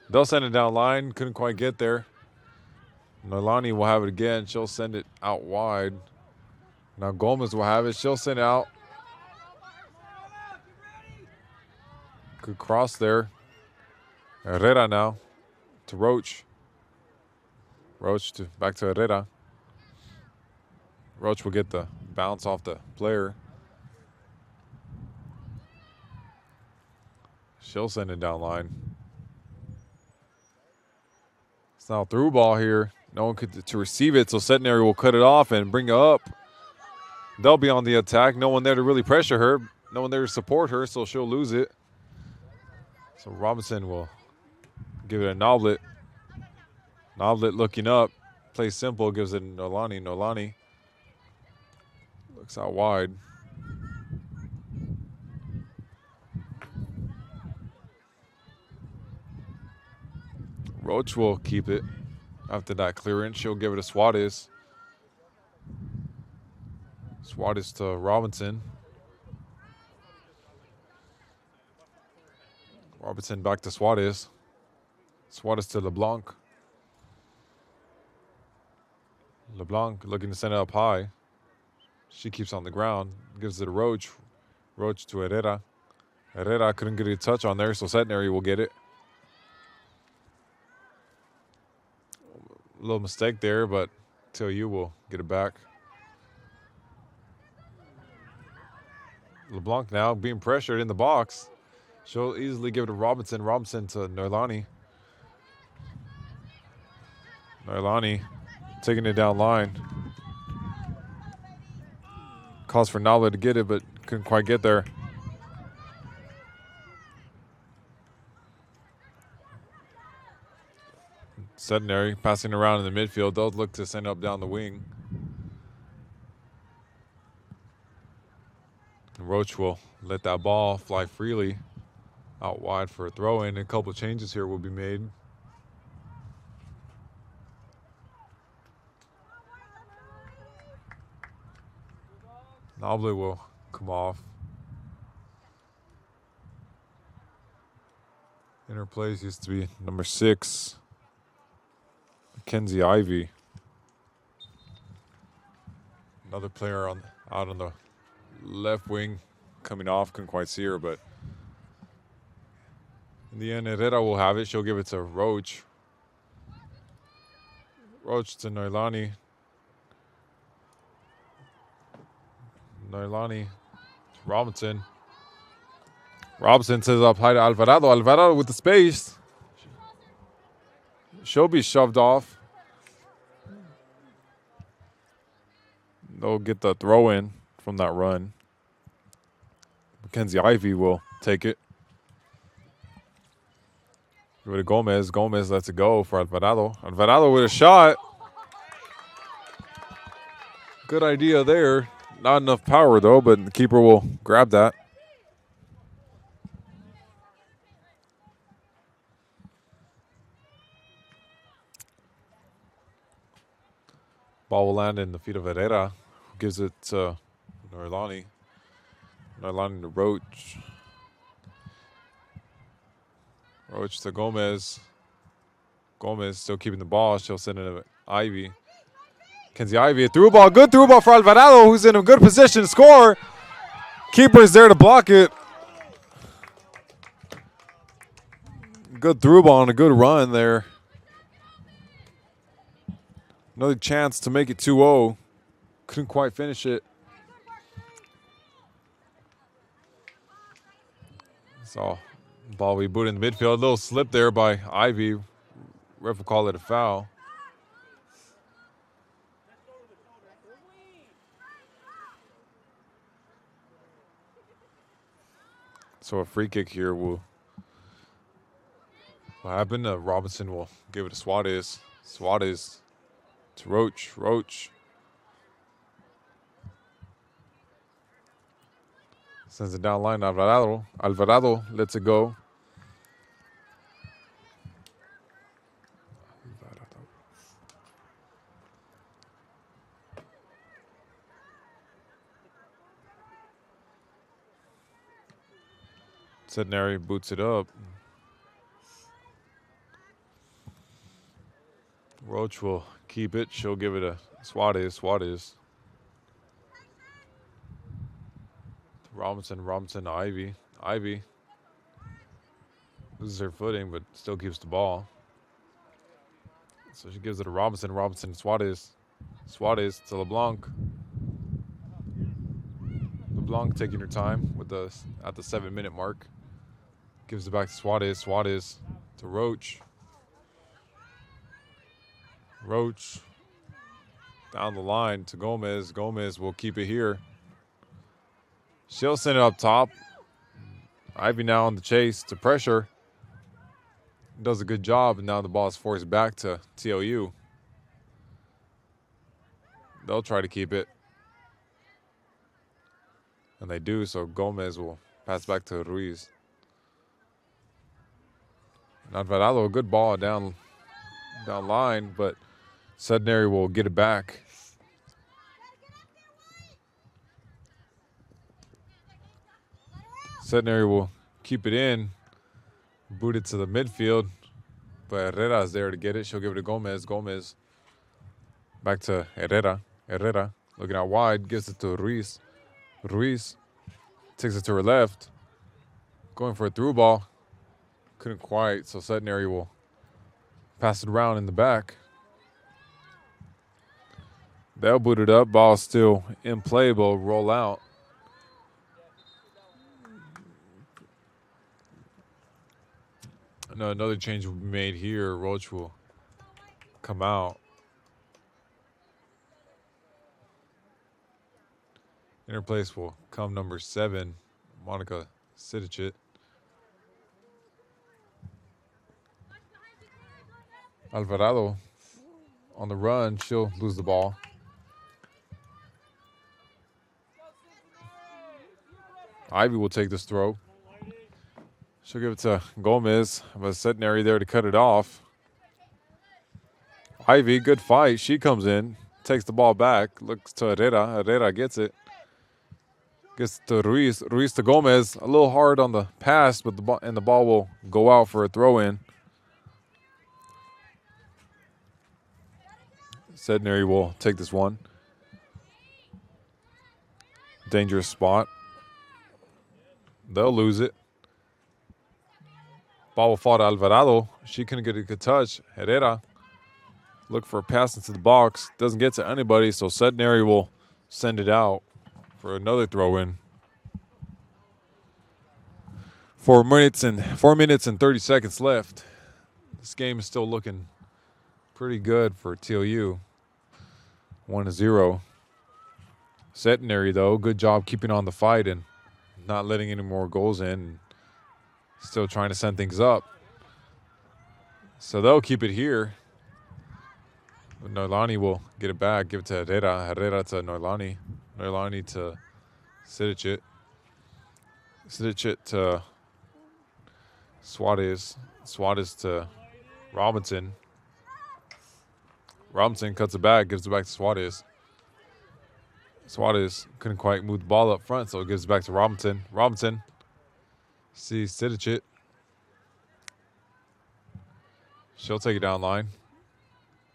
They'll send it down line. Couldn't quite get there. Nolani will have it again. She'll send it out wide. Now Gomez will have it. She'll send it out. Good cross there. Herrera now to Roach. Roach back to Herrera. Roach will get the bounce off the player. She'll send it down line. It's now a through ball here. No one could to receive it, so Centenary will cut it off and bring it up. They'll be on the attack. No one there to really pressure her. No one there to support her, so she'll lose it. So Robinson will give it a Noblet. Noblet looking up. Plays simple, gives it to Nolani. Nolani looks out wide. Roach will keep it. After that clearance, she'll give it to Suarez. Suarez to Robinson. Robinson back to Suarez. Suarez to LeBlanc. LeBlanc looking to send it up high. She keeps on the ground. Gives it to Roach. Roach to Herrera. Herrera couldn't get a touch on there, so Centenary will get it. A little mistake there, but TLU will get it back. LeBlanc now being pressured in the box. She'll easily give it to Robinson. Robinson to Nolani. Nolani taking it down line. Calls for Nala to get it, but couldn't quite get there. Centenary passing around in the midfield. They'll look to send up down the wing. And Roach will let that ball fly freely out wide for a throw-in. A couple changes here will be made. Noble will come off. In her place used to be number 6, Mackenzie Ivy. Another player out on the left wing coming off. Couldn't quite see her, but in the end, Herrera will have it. She'll give it to Roach. Roach to Noilani. Noilani to Robinson. Robinson says up high to Alvarado. Alvarado with the space. She'll be shoved off. They'll get the throw in from that run. Mackenzie Ivy will take it. Give it to Gomez. Gomez lets it go for Alvarado. Alvarado with a shot. Good idea there. Not enough power though, but the keeper will grab that. Ball will land in the feet of Herrera, who gives it to Noilani. Noilani to Roach. Roach to Gomez. Gomez still keeping the ball. She'll send it to Ivy. Kenzie Ivy, a through ball. Good through ball for Alvarado, who's in a good position to score. Keeper is there to block it. Good through ball and a good run there. Another chance to make it 2-0. Couldn't quite finish it. So, ball we boot in the midfield. A little slip there by Ivy. Ref will call it a foul. So a free kick here will happen. Robinson will give it to Suarez. Suarez to Roach. Roach sends it down line. Alvarado. Alvarado lets it go. Centenary boots it up. Roach will keep it. She'll give it a Suarez. Suarez. Robinson. Robinson to Ivy. Ivy loses her footing, but still keeps the ball. So she gives it to Robinson. Robinson to Suarez. Suarez to LeBlanc. LeBlanc taking her time with at the 7-minute mark. Gives it back to Suarez. Suarez to Roach. Roach down the line to Gomez. Gomez will keep it here. She'll send it up top. Ivy now on the chase to pressure. Does a good job, and now the ball is forced back to TLU. They'll try to keep it. And they do, so Gomez will pass back to Ruiz. Alvarado, a good ball down line, but Centenary will get it back. Centenary will keep it in, boot it to the midfield, but Herrera is there to get it. She'll give it to Gomez. Gomez back to Herrera. Herrera looking out wide, gives it to Ruiz. Ruiz takes it to her left, going for a through ball. Couldn't quite, so Centenary will pass it around in the back. They'll boot it up. Ball still in play, but will roll out. Another change will be made here. Roach will come out. In her place will come number 7, Monica Sidicic. Alvarado on the run. She'll lose the ball. Ivy will take this throw. She'll give it to Gomez, but Centenary there to cut it off. Ivy, good fight. She comes in, takes the ball back, looks to Herrera. Herrera gets it. Gets to Ruiz. Ruiz to Gomez. A little hard on the pass, but the ball will go out for a throw-in. Centenary will take this one. Dangerous spot. They'll lose it. Ball will fall to Alvarado. She couldn't get a good touch. Herrera look for a pass into the box. Doesn't get to anybody, so Centenary will send it out for another throw-in. 4 minutes and 30 seconds left. This game is still looking pretty good for TLU. 1-0. Centenary, though, good job keeping on the fight and not letting any more goals in. Still trying to send things up. So they'll keep it here. Noilani will get it back, give it to Herrera. Herrera to Noilani. Noilani to Sidicic. Sidicic to Suarez. Suarez to Robinson. Robinson cuts it back, gives it back to Suarez. Suarez couldn't quite move the ball up front, so it gives it back to Robinson. Robinson sees Sidicic. She'll take it down line.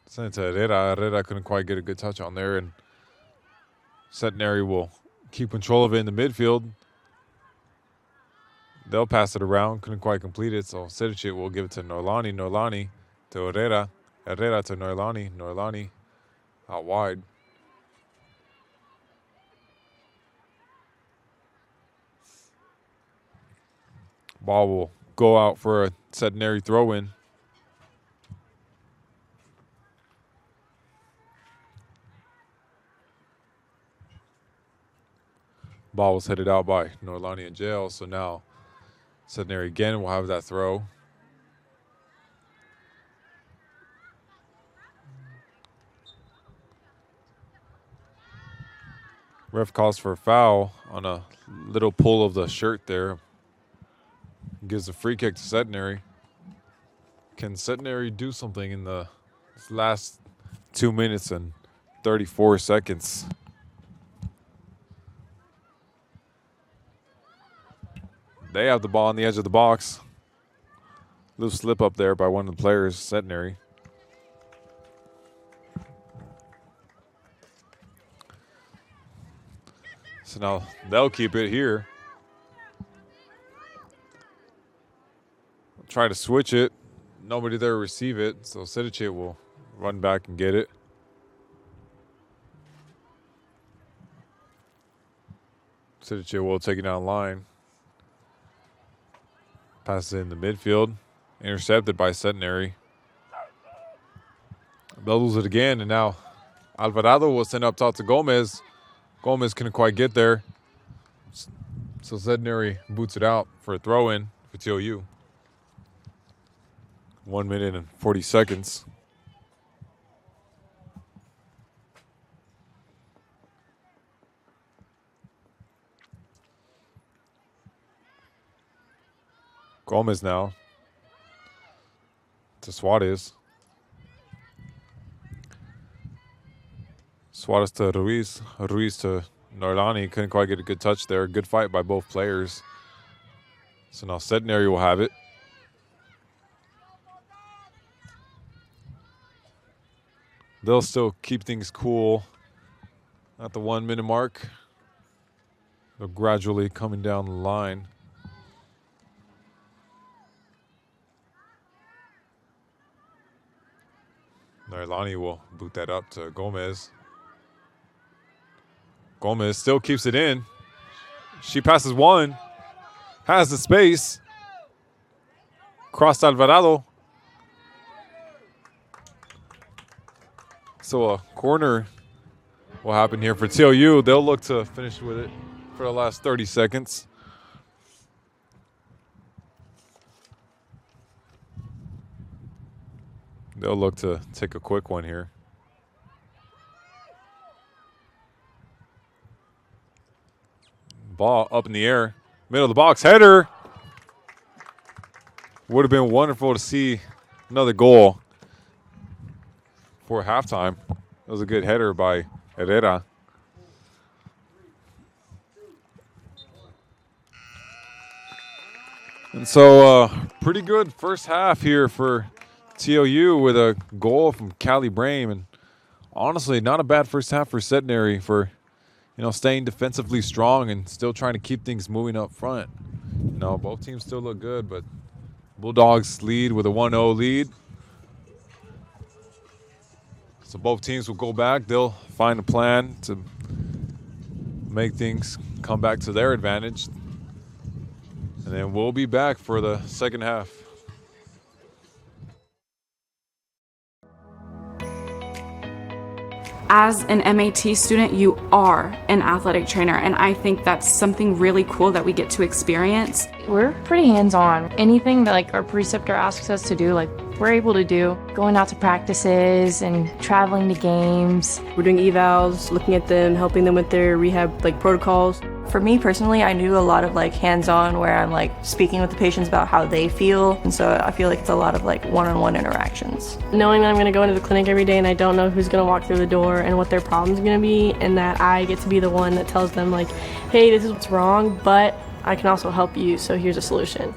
Send it to Herrera. Herrera couldn't quite get a good touch on there, and Centenary will keep control of it in the midfield. They'll pass it around. Couldn't quite complete it, so Sidicic will give it to Noilani. Noilani to Herrera. Herrera to Noilani. Noilani out wide. Ball will go out for a Centenary throw-in. Ball was headed out by Noilani in jail, so now Centenary again will have that throw. Ref calls for a foul on a little pull of the shirt there. Gives a free kick to Centenary. Can Centenary do something in the last 2 minutes and 34 seconds? They have the ball on the edge of the box. Little slip up there by one of the players, Centenary. So now they'll keep it here. Try to switch it. Nobody there to receive it, so Sidice will run back and get it. Sidice will take it down the line. Passes it in the midfield. Intercepted by Centenary. They'll lose it again, and now Alvarado will send up top to Gomez. Gomez couldn't quite get there. So Centenary boots it out for a throw-in for TLU. 1 minute and 40 seconds. Gomez now to Suarez. Suarez to Ruiz. Ruiz to Norlani. Couldn't quite get a good touch there. Good fight by both players. So now Centenary will have it. They'll still keep things cool at the 1 minute mark. They're gradually coming down the line. Norlani will boot that up to Gomez. Gomez still keeps it in. She passes one. Has the space. Cross Alvarado. So a corner will happen here for TLU. They'll look to finish with it for the last 30 seconds. They'll look to take a quick one here. Ball up in the air. Middle of the box. Header. Would have been wonderful to see another goal for halftime. It was a good header by Herrera. And so pretty good first half here for TLU with a goal from Callie Brame. And honestly, not a bad first half for Centenary for, staying defensively strong and still trying to keep things moving up front. Both teams still look good, but Bulldogs lead with a 1-0 lead. So both teams will go back. They'll find a plan to make things come back to their advantage. And then we'll be back for the second half. As an MAT student, you are an athletic trainer, and I think that's something really cool that we get to experience. We're pretty hands-on. Anything that our preceptor asks us to do, we're able to do. Going out to practices and traveling to games. We're doing evals, looking at them, helping them with their rehab protocols. For me personally, I do a lot of hands-on where I'm speaking with the patients about how they feel, and so I feel like it's a lot of one-on-one interactions. Knowing that I'm going to go into the clinic every day and I don't know who's going to walk through the door and what their problem's going to be, and that I get to be the one that tells them hey, this is what's wrong, but I can also help you, so here's a solution.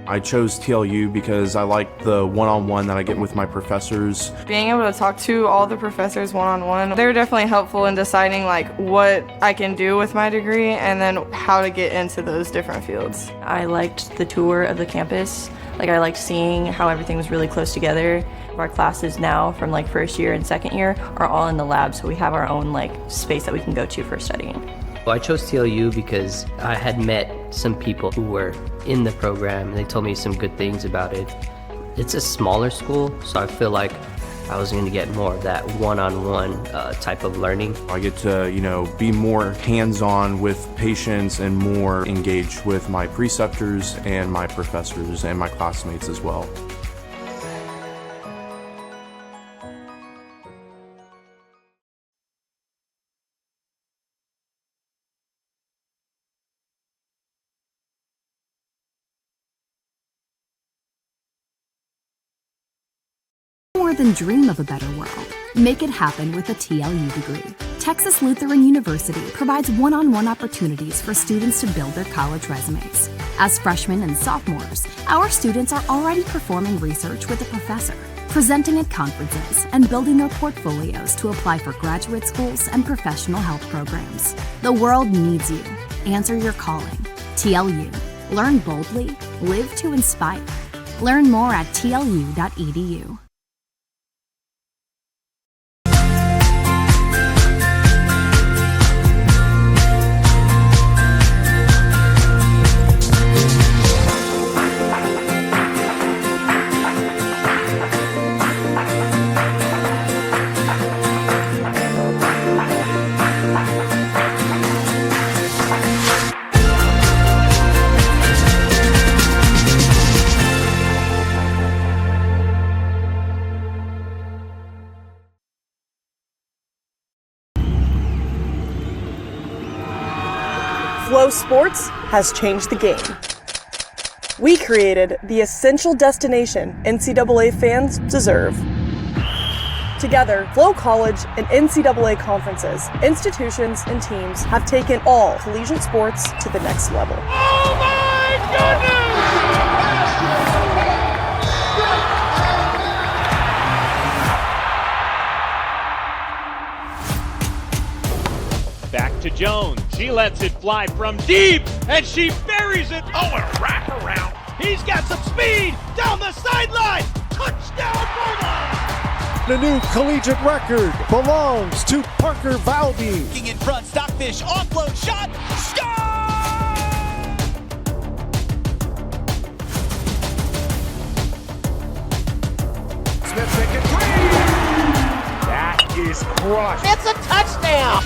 I chose TLU because I like the one-on-one that I get with my professors. Being able to talk to all the professors one-on-one, they're definitely helpful in deciding like what I can do with my degree and then how to get into those different fields. I liked the tour of the campus. Like I liked seeing how everything was really close together. Our classes now from like first year and second year are all in the lab, so we have our own like space that we can go to for studying. Well, I chose TLU because I had met some people who were in the program and they told me some good things about it. It's a smaller school, so I feel like I was going to get more of that one-on-one type of learning. I get to, be more hands-on with patients and more engaged with my preceptors and my professors and my classmates as well. More than dream of a better world. Make it happen with a TLU degree. Texas Lutheran University provides one-on-one opportunities for students to build their college resumes. As freshmen and sophomores, our students are already performing research with a professor, presenting at conferences, and building their portfolios to apply for graduate schools and professional health programs. The world needs you. Answer your calling. TLU. Learn boldly. Live to inspire. Learn more at tlu.edu. Flow Sports has changed the game. We created the essential destination NCAA fans deserve. Together, Flow College and NCAA conferences, institutions, and teams have taken all collegiate sports to the next level. Oh my goodness! Back to Jones. She lets it fly from deep, and she buries it. Oh, a wraparound. He's got some speed down the sideline. Touchdown, Bulldogs! The new collegiate record belongs to Parker Valby. In front, Stockfish, offload shot, score! Smith making three. That is crushed. It's a touchdown!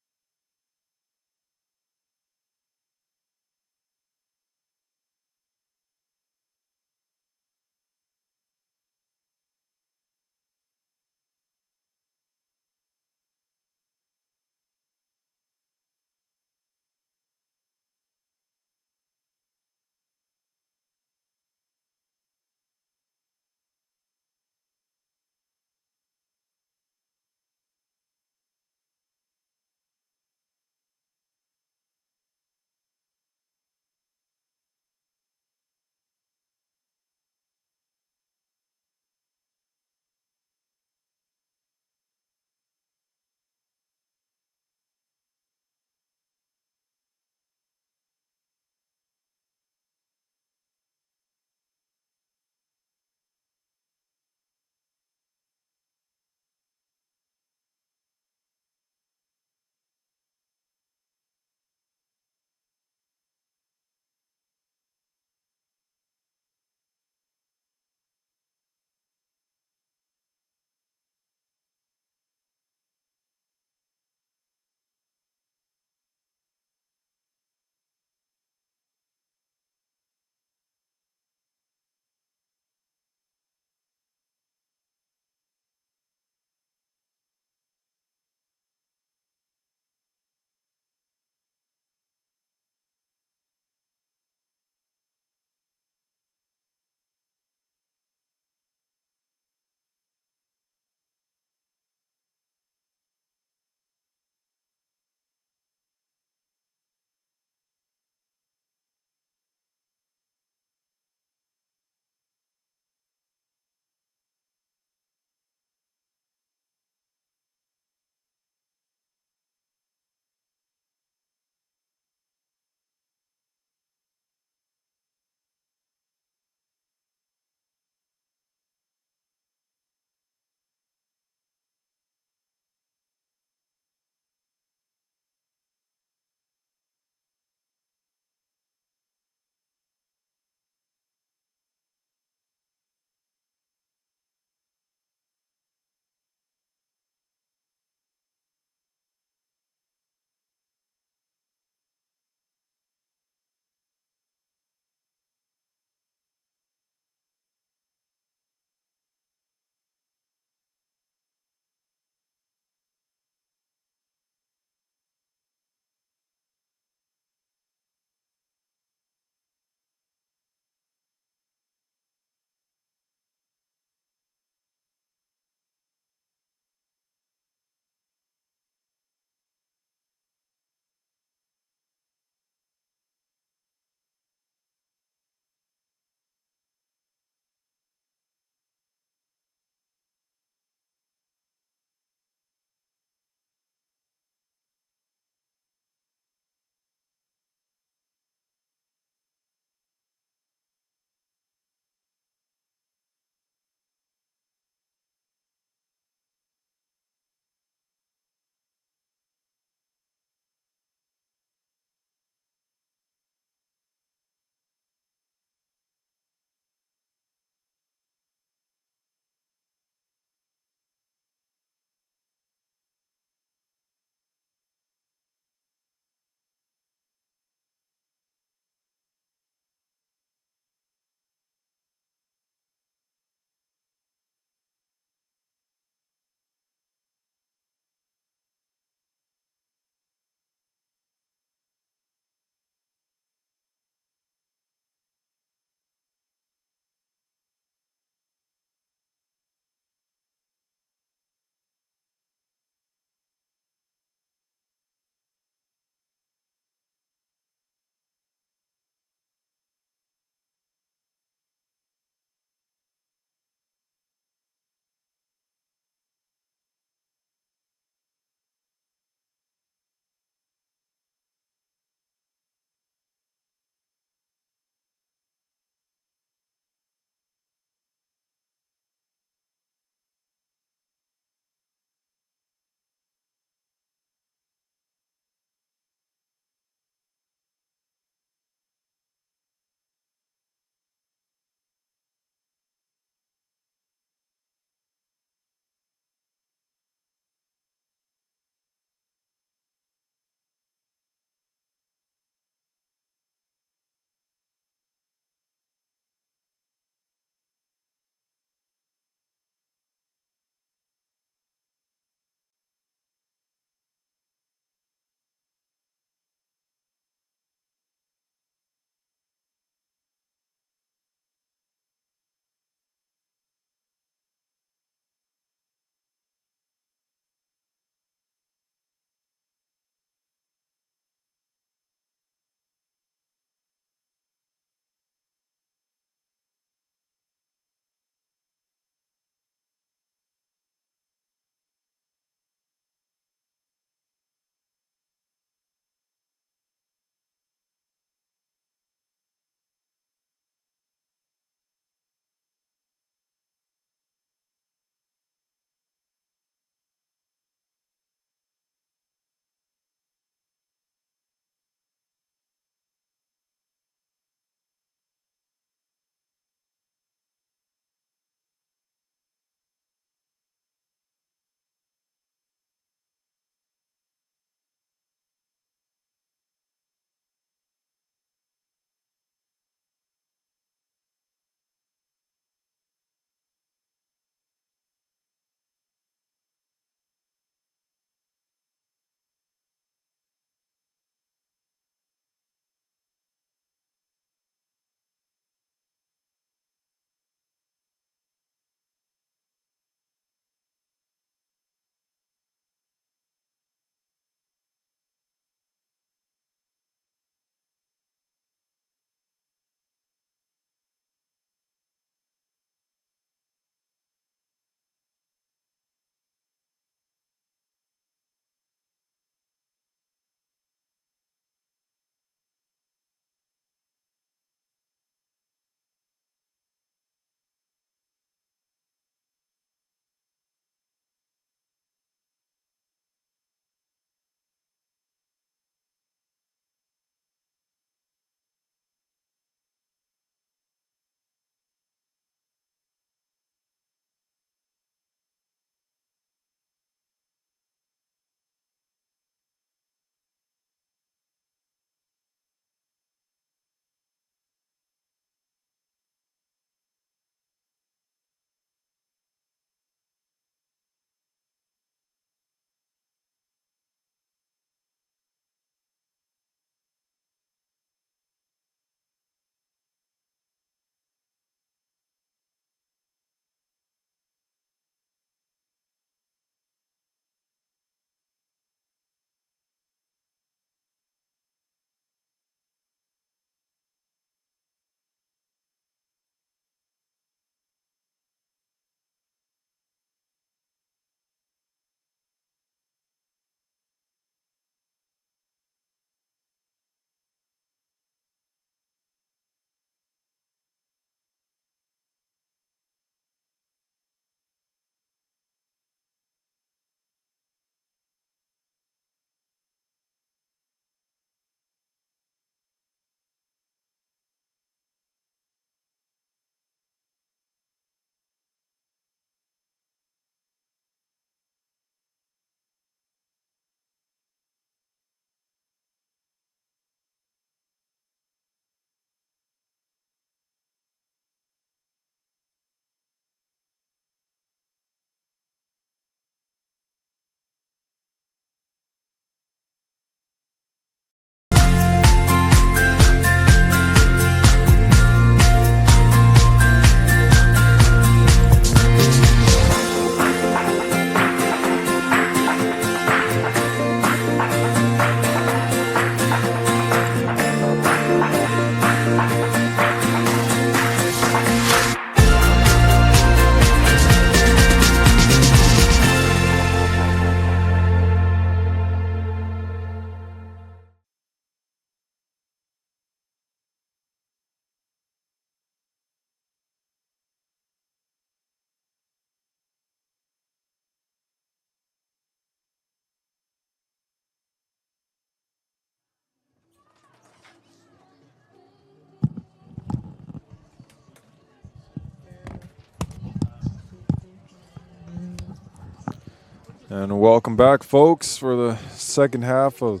And welcome back, folks, for the second half of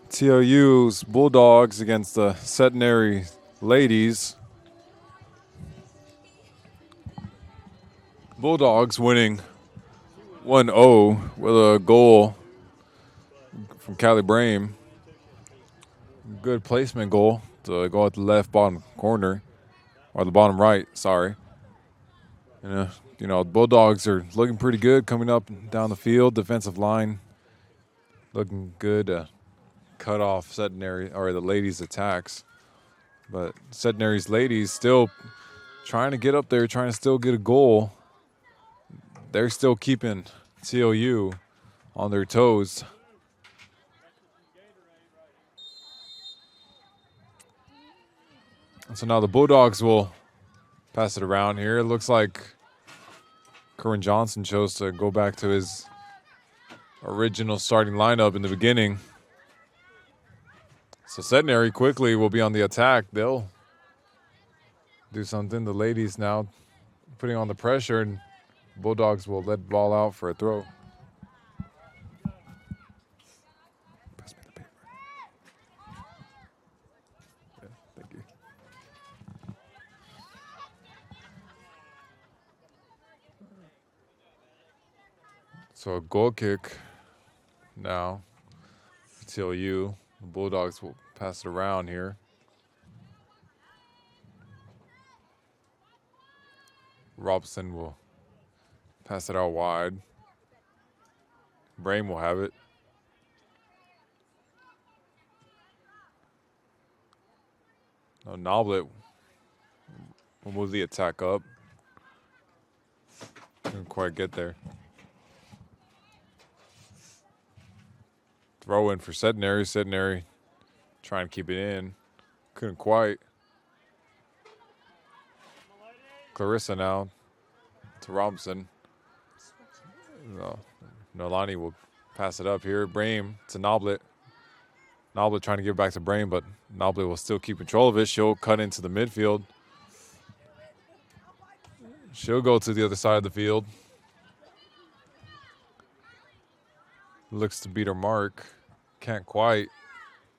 TLU's Bulldogs against the Centenary Ladies. Bulldogs winning 1-0 with a goal from Callie Brame. Good placement goal to go at the left bottom corner, or the bottom right, sorry. And, the Bulldogs are looking pretty good coming up and down the field. Defensive line looking good. Cut off Centenary or the ladies' attacks, but Centenary's ladies still trying to get up there, trying to still get a goal. They're still keeping TLU on their toes. So now the Bulldogs will pass it around here. It looks like Curran Johnson chose to go back to his original starting lineup in the beginning. So Centenary quickly will be on the attack. They'll do something. The ladies now putting on the pressure, and Bulldogs will let the ball out for a throw. Pass me the paper. Yeah, thank you. So a goal kick now for TLU. The Bulldogs will pass it around here. Robson will pass it out wide. Brame will have it. Now Noblet will move the attack up. Didn't quite get there. Throw in for Centenary. Centenary trying to keep it in. Couldn't quite. Clarissa now to Robinson. Nolani will pass it up here. Brame to Noblet. Noblet trying to give it back to Brame, but Noblet will still keep control of it. She'll cut into the midfield. She'll go to the other side of the field. Looks to beat her mark. Can't quite.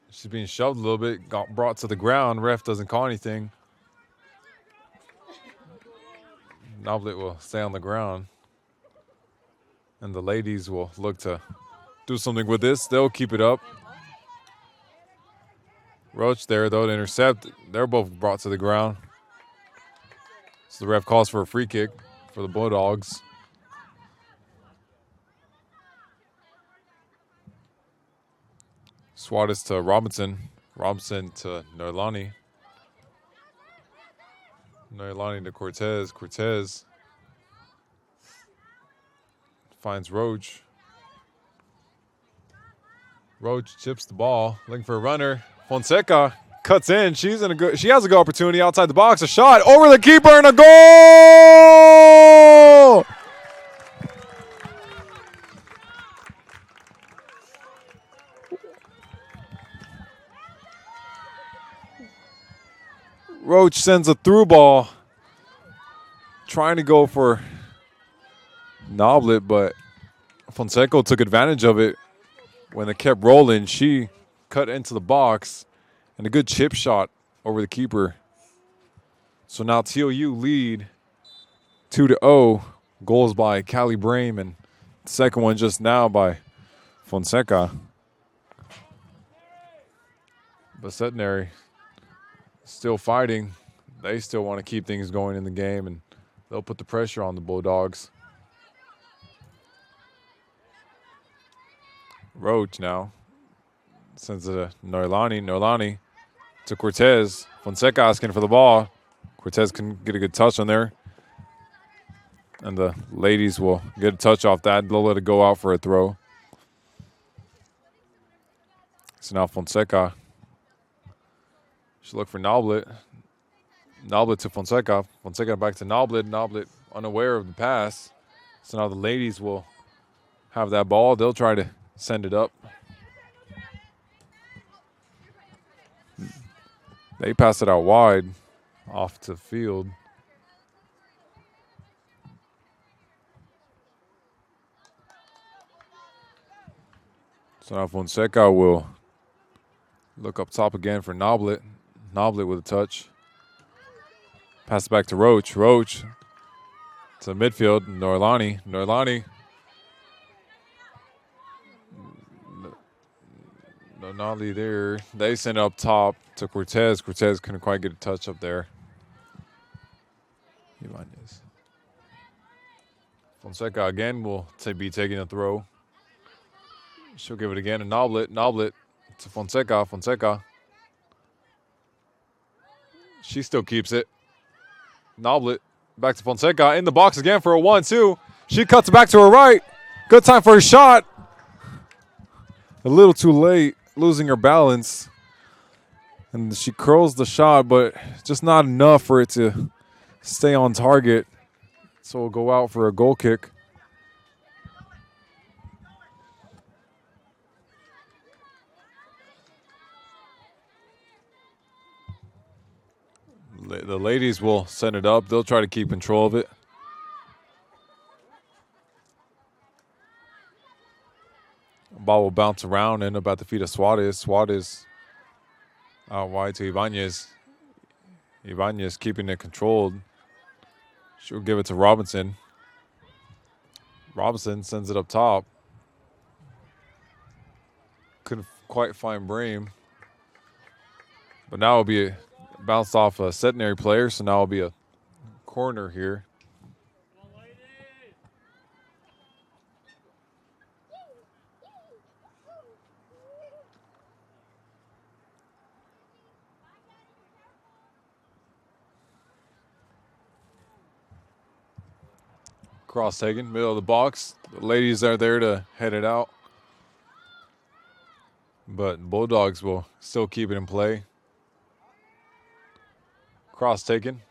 She's being shoved a little bit. Got brought to the ground. Ref doesn't call anything. Noblet will stay on the ground. And the ladies will look to do something with this. They'll keep it up. Roach there, though, to intercept. They're both brought to the ground. So the ref calls for a free kick for the Bulldogs. Suarez to Robinson. Robinson to Noilani. Noilani to Cortez. Cortez finds Roach. Roach chips the ball, looking for a runner. Fonseca cuts in. She has a good opportunity outside the box. A shot over the keeper and a goal! Roach sends a through ball, trying to go for Noblet, but Fonseca took advantage of it. When it kept rolling, she cut into the box, and a good chip shot over the keeper. So now TLU lead 2-0. Goals by Callie Brame, and the second one just now by Fonseca. But Centenary still fighting. They still want to keep things going in the game, and they'll put the pressure on the Bulldogs. Roach now sends it to Noilani. Noilani to Cortez. Fonseca asking for the ball. Cortez can get a good touch on there. And the ladies will get a touch off that. They'll let it go out for a throw. So now Fonseca should look for Noblet. Noblet to Fonseca. Fonseca back to Noblet. Noblet unaware of the pass. So now the ladies will have that ball. They'll try to send it up. They pass it out wide off to field. So now Fonseca will look up top again for Noblet. Noblet with a touch. Pass it back to Roach. Roach to midfield. Norlani. Norlani. No Nolly there. They send it up top to Cortez. Cortez couldn't quite get a touch up there. Ibanez. Fonseca again will be taking a throw. She'll give it again to Noblet. Noblet to Fonseca. Fonseca. She still keeps it. Noblet back to Fonseca in the box again for a 1-2. She cuts it back to her right. Good time for a shot. A little too late, losing her balance. And she curls the shot, but just not enough for it to stay on target. So we'll go out for a goal kick. The ladies will send it up. They'll try to keep control of it. Ball will bounce around and up at the feet of Suarez. Suarez out wide to Ibanez. Ibanez keeping it controlled. She'll give it to Robinson. Robinson sends it up top. Couldn't quite find Brame. But now it'll be bounced off a Centenary player, so now it'll be a corner here. Cross taken, middle of the box. The ladies are there to head it out. But Bulldogs will still keep it in play. Cross taken.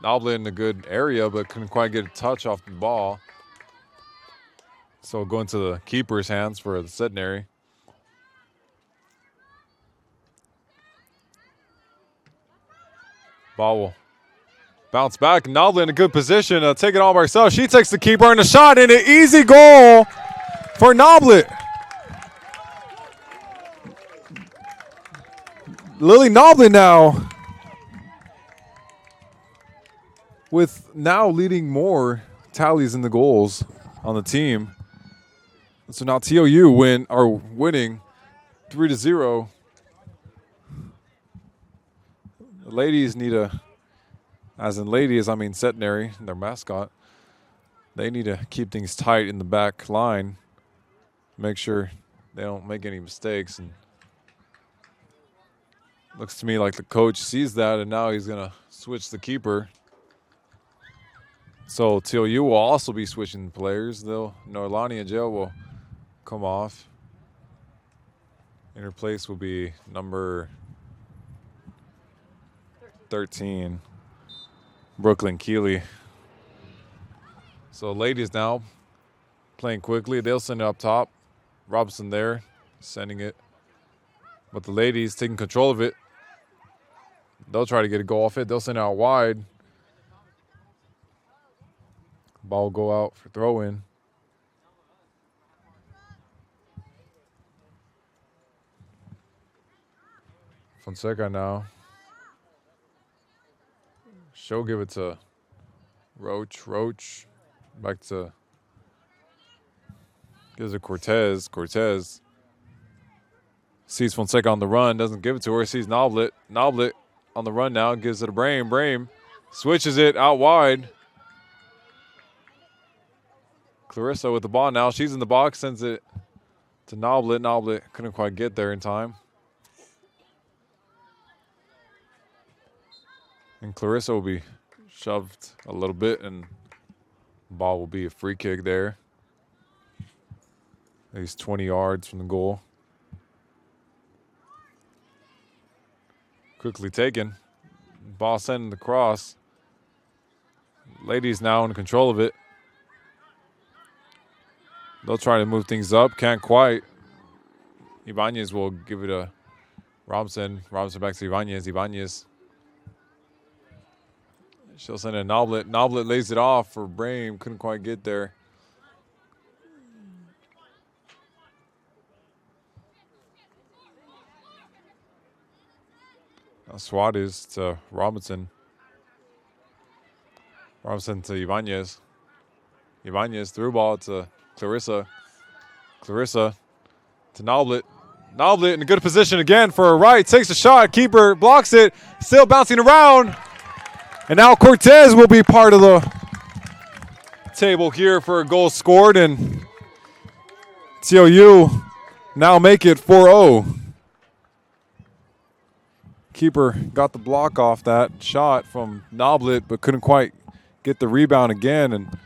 Noblet in a good area, but couldn't quite get a touch off the ball. So going to the keeper's hands for the Centenary. Ball will bounce back. Noblet in a good position to take it all by herself. She takes the keeper and a shot, and an easy goal for Noblet. Lily Noblet now with now leading more tallies in the goals on the team. So now TLU winning 3-0. The ladies need a, as in ladies, I mean Centenary, their mascot. They need to keep things tight in the back line. Make sure they don't make any mistakes. And looks to me like the coach sees that, and now he's going to switch the keeper. So TLU will also be switching players. Norlani and Jail will come off. In her place will be number 13, Brooklyn Keeley. So ladies now playing quickly. They'll send it up top. Robinson there, sending it. But the ladies taking control of it. They'll try to get a goal off it. They'll send it out wide. Ball will go out for throw-in. Fonseca now. She'll give it to Roach. Roach back to, gives it Cortez. Cortez sees Fonseca on the run, doesn't give it to her. Sees Noblet. Noblet on the run now, gives it to Brame. Brame switches it out wide. Clarissa with the ball now. She's in the box, sends it to Noblet. Noblet couldn't quite get there in time. And Clarissa will be shoved a little bit, and the ball will be a free kick there. At least 20 yards from the goal. Quickly taken. Ball sending the cross. Ladies now in control of it. They'll try to move things up. Can't quite. Ibanez will give it a Robinson. Robinson back to Ibanez. Ibanez. She'll send it to Noblet. Noblet lays it off for Brame. Couldn't quite get there. Suarez to Robinson. Robinson to Ibanez. Ibanez through ball to Clarissa. Clarissa to Noblet. Noblet in a good position again for a right. Takes a shot. Keeper blocks it. Still bouncing around. And now Cortez will be part of the table here for a goal scored. And TLU now make it 4-0. Keeper got the block off that shot from Noblet, but couldn't quite get the rebound again. And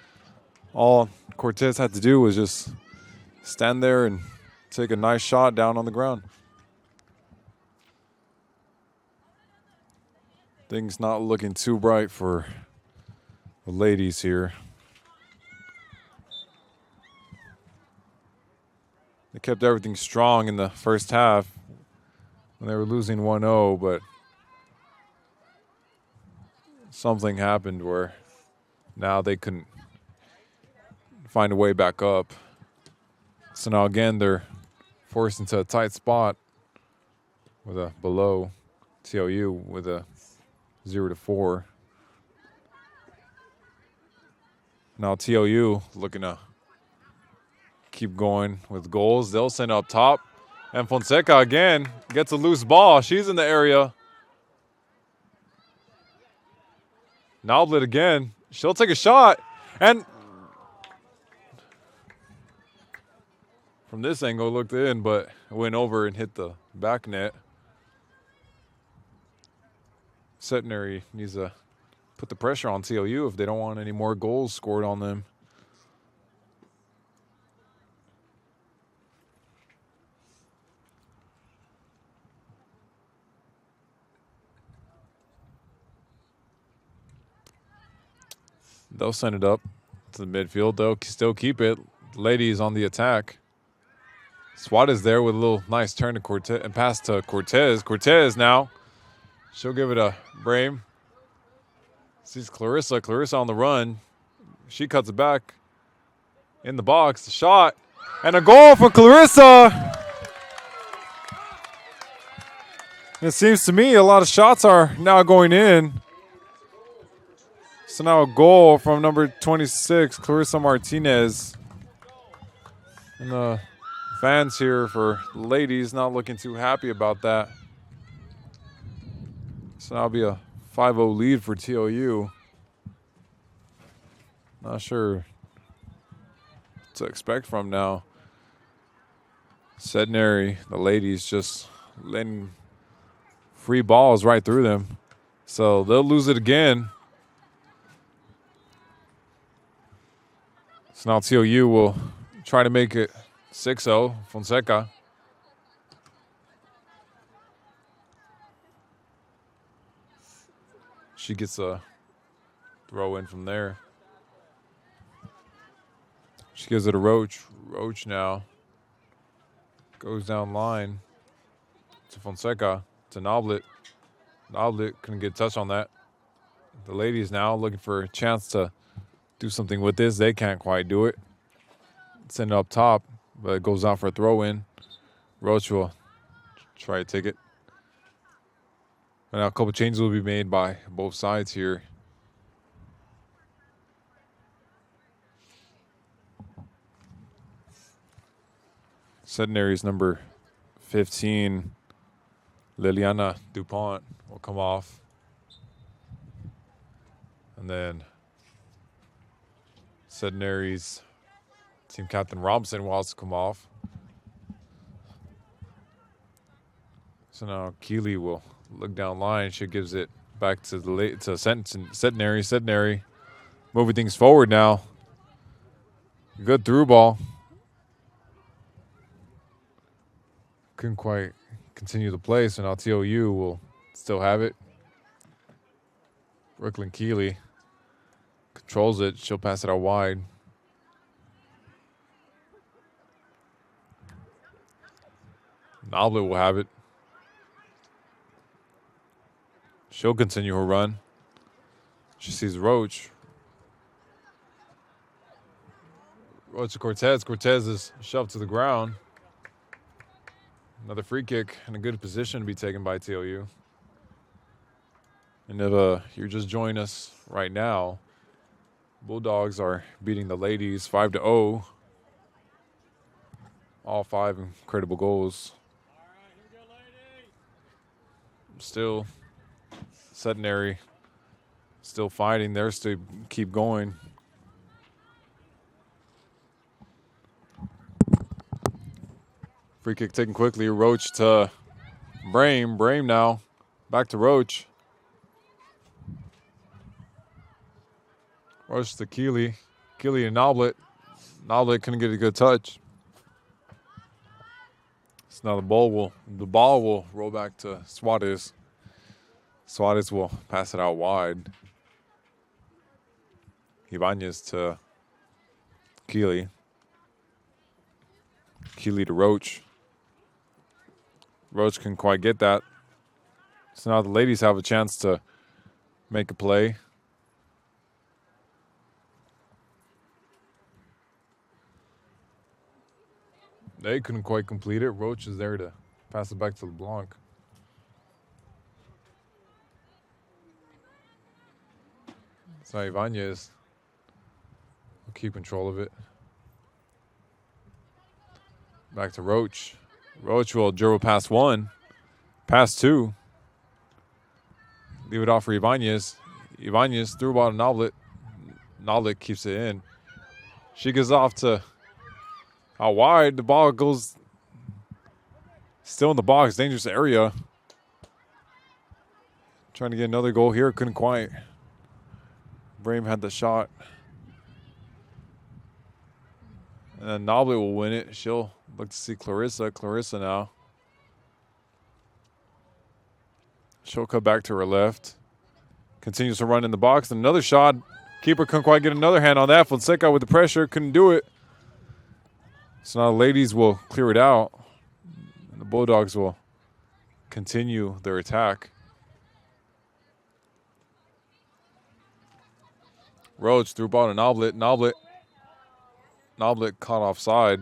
all Cortez had to do was just stand there and take a nice shot down on the ground. Things not looking too bright for the ladies here. They kept everything strong in the first half when they were losing 1-0, but something happened where now they couldn't find a way back up. So now again they're forced into a tight spot with a below TLU with a 0-4. Now TLU looking to keep going with goals. They'll send up top. And Fonseca again gets a loose ball. She's in the area. Noblet again. She'll take a shot. And from this angle, looked in, but went over and hit the back net. Centenary needs to put the pressure on TLU if they don't want any more goals scored on them. They'll send it up to the midfield. They'll still keep it. Ladies on the attack. Suarez there with a little nice turn to Cortez and pass to Cortez. Cortez now. She'll give it a Brame. Sees Clarissa. Clarissa on the run. She cuts it back in the box. The shot. And a goal for Clarissa. It seems to me a lot of shots are now going in. So now a goal from number 26, Clarissa Martinez. And the fans here for ladies not looking too happy about that. So now it'll be a 5-0 lead for TLU. Not sure what to expect from now. Centenary, the ladies just letting free balls right through them. So they'll lose it again. So now TLU will try to make it 6-0, Fonseca. She gets a throw in from there. She gives it to Roach. Roach now goes down line to Fonseca, to Noblet. Noblet couldn't get a touch on that. The ladies now looking for a chance to do something with this. They can't quite do it. Send it up top, but it goes out for a throw-in. Roach will try to take it. And now a couple changes will be made by both sides here. Centenary's number 15, Liliana DuPont, will come off. And then Centenary's team captain Robinson will also come off. So now Keeley will look down line. She gives it back to Centenary. Centenary moving things forward now. Good through ball. Couldn't quite continue the play, so now TLU will still have it. Brooklyn Keeley controls it. She'll pass it out wide. Noblet will have it. She'll continue her run. She sees Roach. Roach to Cortez. Cortez is shoved to the ground. Another free kick in a good position to be taken by TLU. And if you're just joining us right now, Bulldogs are beating the ladies 5-0. All 5 incredible goals. Still, Centenary still fighting. Theirs to keep going. Free kick taken quickly. Roach to Brame. Brame now. Back to Roach. Roach to Keeley. Keeley and Noblet. Noblet couldn't get a good touch. So now the ball will roll back to Suarez. Suarez will pass it out wide. Ibanez to Keeley. Keeley to Roach. Roach couldn't quite get that. So now the ladies have a chance to make a play. They couldn't quite complete it. Roach is there to pass it back to LeBlanc. So Ibanez will keep control of it. Back to Roach. Roach will dribble past 1. Pass 2. Leave it off for Ibanez. Ibanez threw ball to Noblet. Noblet keeps it in. She gets off to out wide. The ball goes still in the box. Dangerous area. Trying to get another goal here. Couldn't quite. Brame had the shot. And then Noblet will win it. She'll look to see Clarissa. Clarissa now. She'll cut back to her left. Continues to run in the box. And another shot. Keeper couldn't quite get another hand on that. Fonseca with the pressure. Couldn't do it. So now the ladies will clear it out. And the Bulldogs will continue their attack. Roach threw ball to Noblet. Noblet caught offside.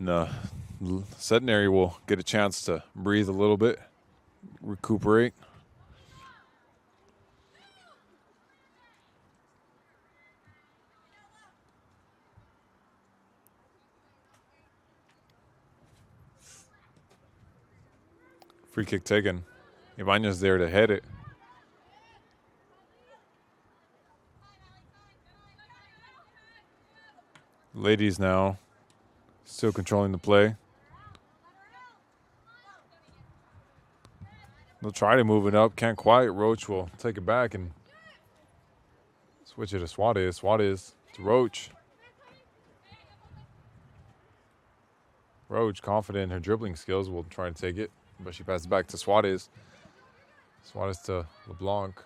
No, Centenary will get a chance to breathe a little bit, recuperate. Free kick taken. Ibanez there to head it. Ladies now still controlling the play. They'll try to move it up. Can't quite. Roach will take it back and switch it to Suarez. Suarez to Roach. Roach, confident in her dribbling skills, will try to take it, but she passes back to Suarez. Suarez to LeBlanc.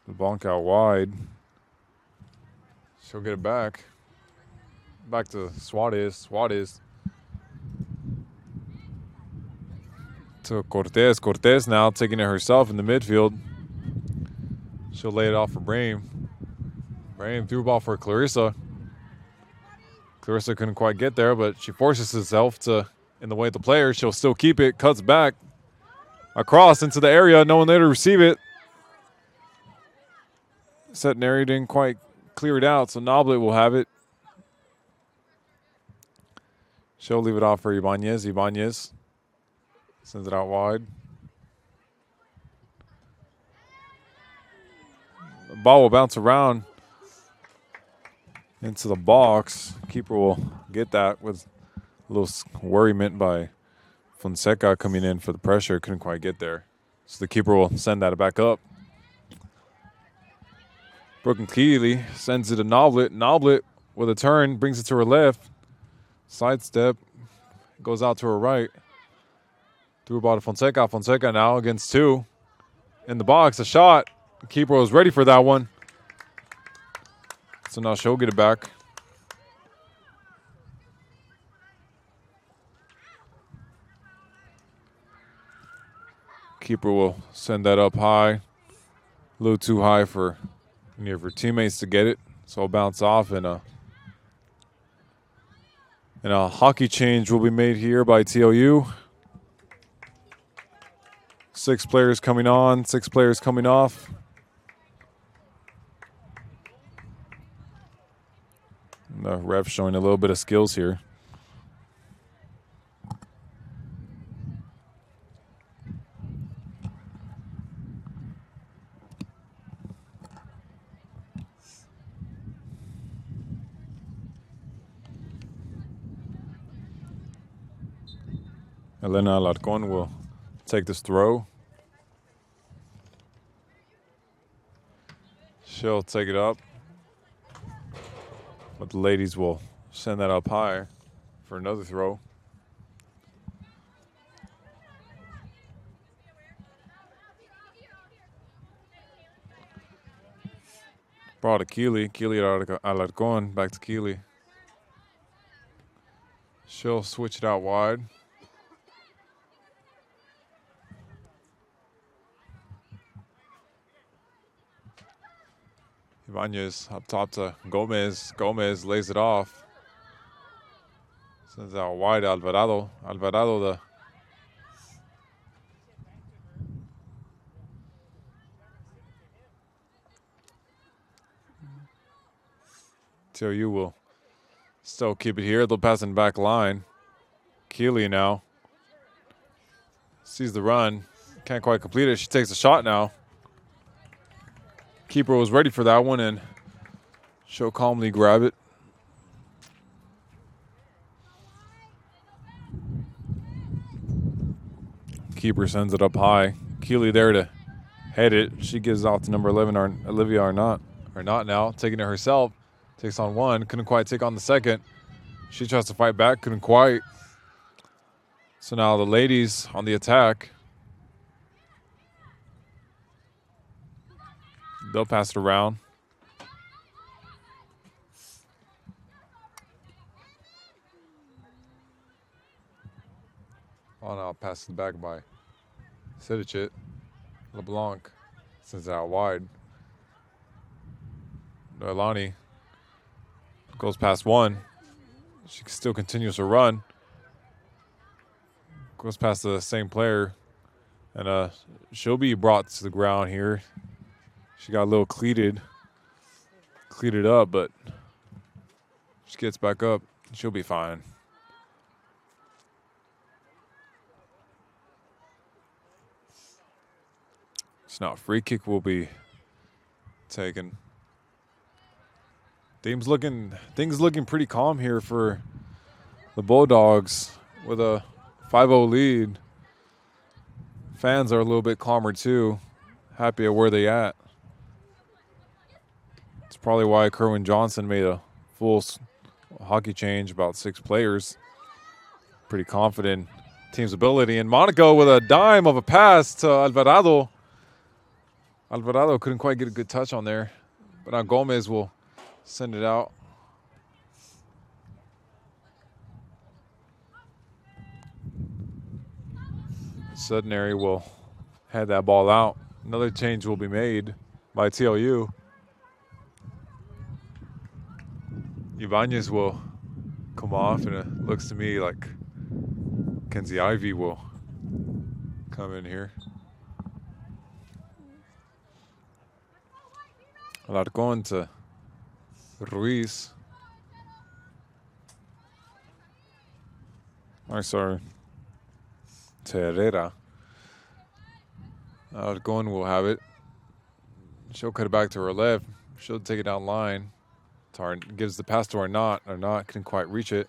LeBlanc out wide. She'll get it back. Back to Suarez. Suarez to Cortez. Cortez now taking it herself in the midfield. She'll lay it off for Brame. Brame threw a ball for Clarissa. Clarissa couldn't quite get there, but she forces herself to in the way of the player. She'll still keep it. Cuts back. Across into the area. No one there to receive it. Centenary didn't quite clear it out, so Noblet will have it. She'll leave it off for Ibanez. Ibanez sends it out wide. The ball will bounce around into the box. Keeper will get that with a little worriment by Fonseca coming in for the pressure. Couldn't quite get there. So the keeper will send that back up. Brooke and Keeley sends it to Noblet. Noblet with a turn brings it to her left. Sidestep goes out to her right. Threw a ball to Fonseca. Fonseca now against 2. In the box, a shot. The keeper was ready for that one. So now she'll get it back. Keeper will send that up high. A little too high for any of her teammates to get it. So it'll bounce off and And a hockey change will be made here by TLU. 6 players coming on, 6 players coming off. And the ref showing a little bit of skills here. Elena Alarcon will take this throw. She'll take it up. But the ladies will send that up high for another throw. Brought to Keeley. Keeley Alarcon back to Keeley. She'll switch it out wide. Ibanez up top to Gomez. Gomez lays it off. Sends out wide Alvarado. Alvarado, the TLU will still keep it here. They'll pass in back line. Keeley now sees the run. Can't quite complete it. She takes a shot now. Keeper was ready for that one, and she'll calmly grab it. Keeper sends it up high. Keeley there to head it. She gives off to number 11, Olivia Arnott now, taking it herself. Takes on one, couldn't quite take on the second. She tries to fight back, couldn't quite. So now the ladies on the attack. They'll pass it around. Oh, now pass it back by Sidicit. LeBlanc sends it out wide. Noelani goes past one. She still continues to run. Goes past the same player. And she'll be brought to the ground here. She got a little cleated up, but she gets back up. She'll be fine. So now free kick will be taken. Things looking pretty calm here for the Bulldogs with a 5-0 lead. Fans are a little bit calmer too. Happy at where they at. It's probably why Kerwin Johnson made a full hockey change, about 6 players. Pretty confident team's ability. And Monaco with a dime of a pass to Alvarado. Alvarado couldn't quite get a good touch on there. But now Gomez will send it out. Centenary will head that ball out. Another change will be made by TLU. Ibanez will come off, and it looks to me like Kenzie Ivy will come in here. Alarcon to Ruiz. Sorry. To Herrera. Alarcon will have it. She'll cut it back to her left. She'll take it down line. Gives the pass to Arnott. Arnott couldn't quite reach it.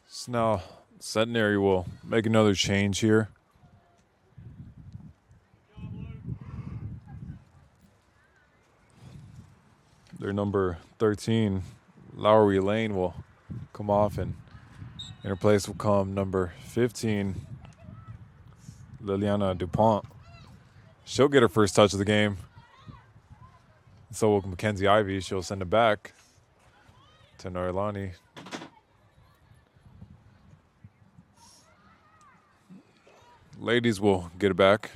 So now Centenary will make another change here. Their number 13, Lowry Lane, will come off, and in her place will come number 15, Liliana DuPont. She'll get her first touch of the game. So will Mackenzie Ivy. She'll send it back to Norilani. Ladies will get it back.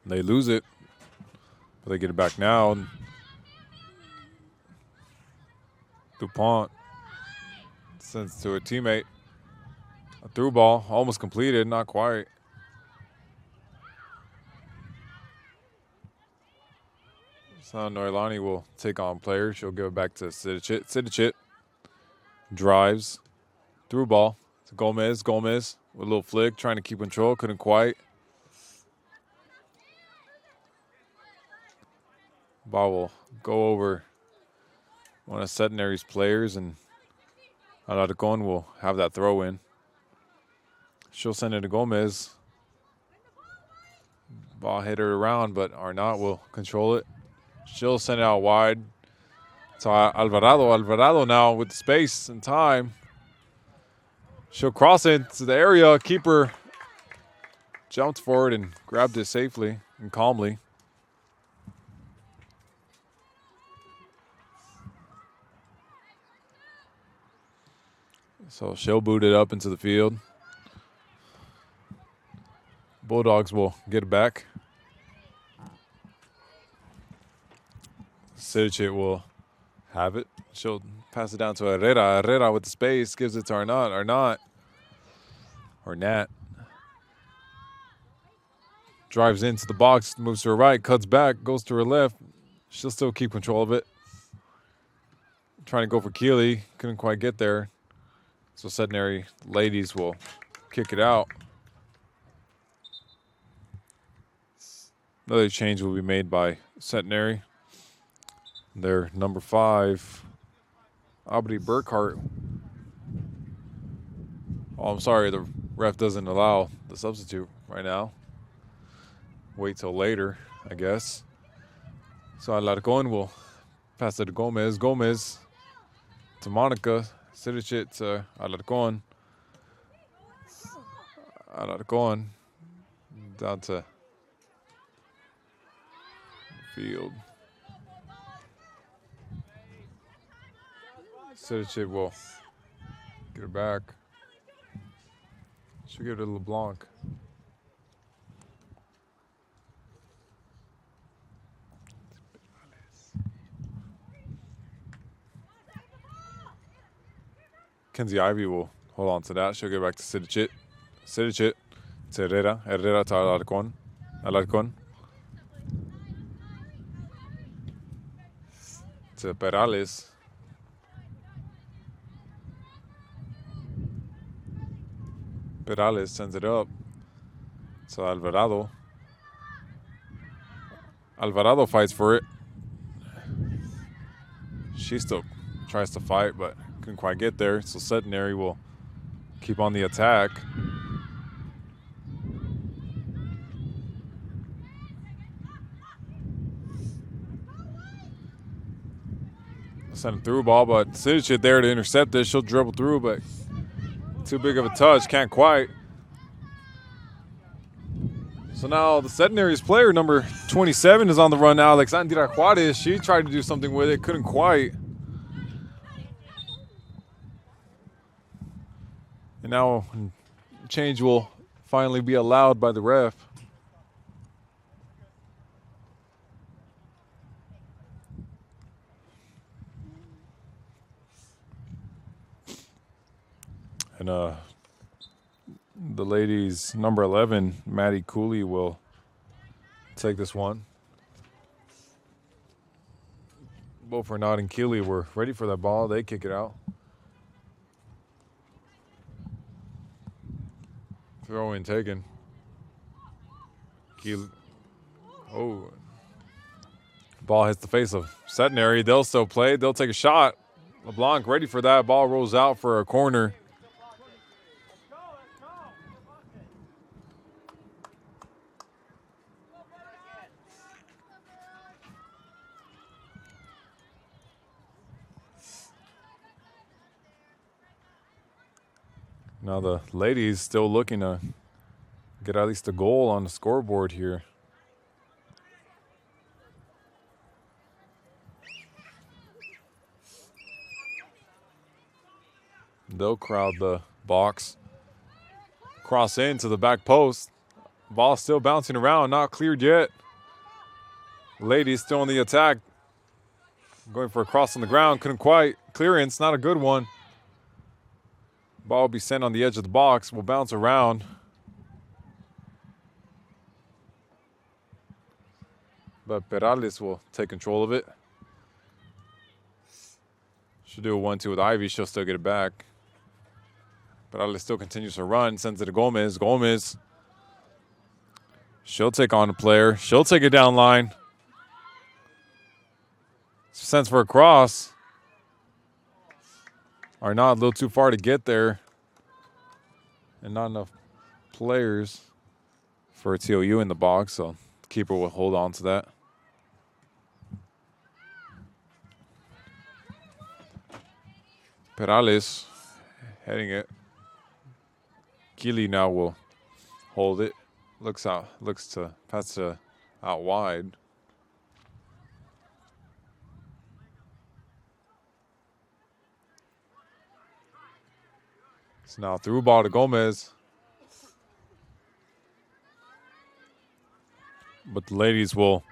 They lose it, but they get it back now. DuPont sends to a teammate. A through ball, almost completed, not quite. So Norilani will take on player. She'll give it back to Sidicic. Sidicic drives. Through ball to Gomez. Gomez with a little flick, trying to keep control. Couldn't quite. Ball will go over one of Centenary's players, and Alarcon will have that throw in. She'll send it to Gomez. Ball hit her around, but Arnott will control it. She'll send it out wide. So Alvarado. Alvarado now with the space and time. She'll cross into the area. Keeper jumped forward and grabbed it safely and calmly. So she'll boot it up into the field. Bulldogs will get it back. Sidicic will have it. She'll pass it down to Herrera. Herrera with the space gives it to Arnott. Arnott drives into the box, moves to her right, cuts back, goes to her left. She'll still keep control of it. Trying to go for Keeley. Couldn't quite get there. So Centenary ladies will kick it out. Another change will be made by Centenary. Their number 5, Aubrey Burkhart. Oh, I'm sorry, the ref doesn't allow the substitute right now. Wait till later, I guess. So Alarcon will pass it to Gomez. Gomez to Monica. Sidicic to Alarcon. Alarcon down to field. Sidicic will get it back. She'll give it to LeBlanc. Kenzie Ivy will hold on to that. She'll get back to Sidicic. Sidicic to Herrera. Herrera to Alarcon. Alarcon to Perales. Perales sends it up to Alvarado. Alvarado fights for it. She still tries to fight, but couldn't quite get there. So Centenary will keep on the attack. Send it through ball, but Sidicic there to intercept it. She'll dribble through, but too big of a touch, can't quite. So now the Centenary's player, number 27, is on the run now. Alexandra Juarez, she tried to do something with it, couldn't quite. And now change will finally be allowed by the ref. And the ladies, number 11, Maddie Cooley, will take this one. Both Arnott and Keeley were ready for that ball. They kick it out. Throw in taken. Keeley. Oh. Ball hits the face of Centenary. They'll still play. They'll take a shot. LeBlanc ready for that. Ball rolls out for a corner. Now the ladies still looking to get at least a goal on the scoreboard here. They'll crowd the box. Cross into the back post. Ball still bouncing around, not cleared yet. Ladies still on the attack. Going for a cross on the ground, couldn't quite. Clearance, not a good one. Ball will be sent on the edge of the box, will bounce around. But Perales will take control of it. Should do a 1-2 with Ivy, she'll still get it back. Perales still continues to run, sends it to Gomez. Gomez, she'll take on the player. She'll take it down line. Sends for a cross. Arnaud a little too far to get there. And not enough players for a TLU in the box, so the keeper will hold on to that. Perales heading it. Keeley now will hold it. Looks to pass it out wide. It's now through ball to Gomez. But the ladies will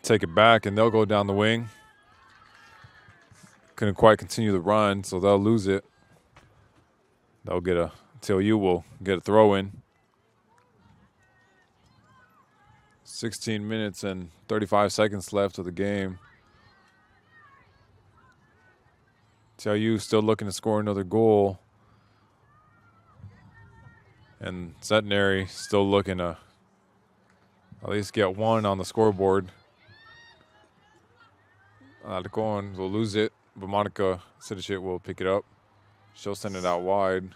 take it back and they'll go down the wing. Couldn't quite continue the run, so they'll lose it. They'll get a TLU will get a throw in. 16 minutes and 35 seconds left of the game. TLU still looking to score another goal. And Centenary still looking to at least get one on the scoreboard. Alarcon will lose it, but Monica Sidicic will pick it up. She'll send it out wide.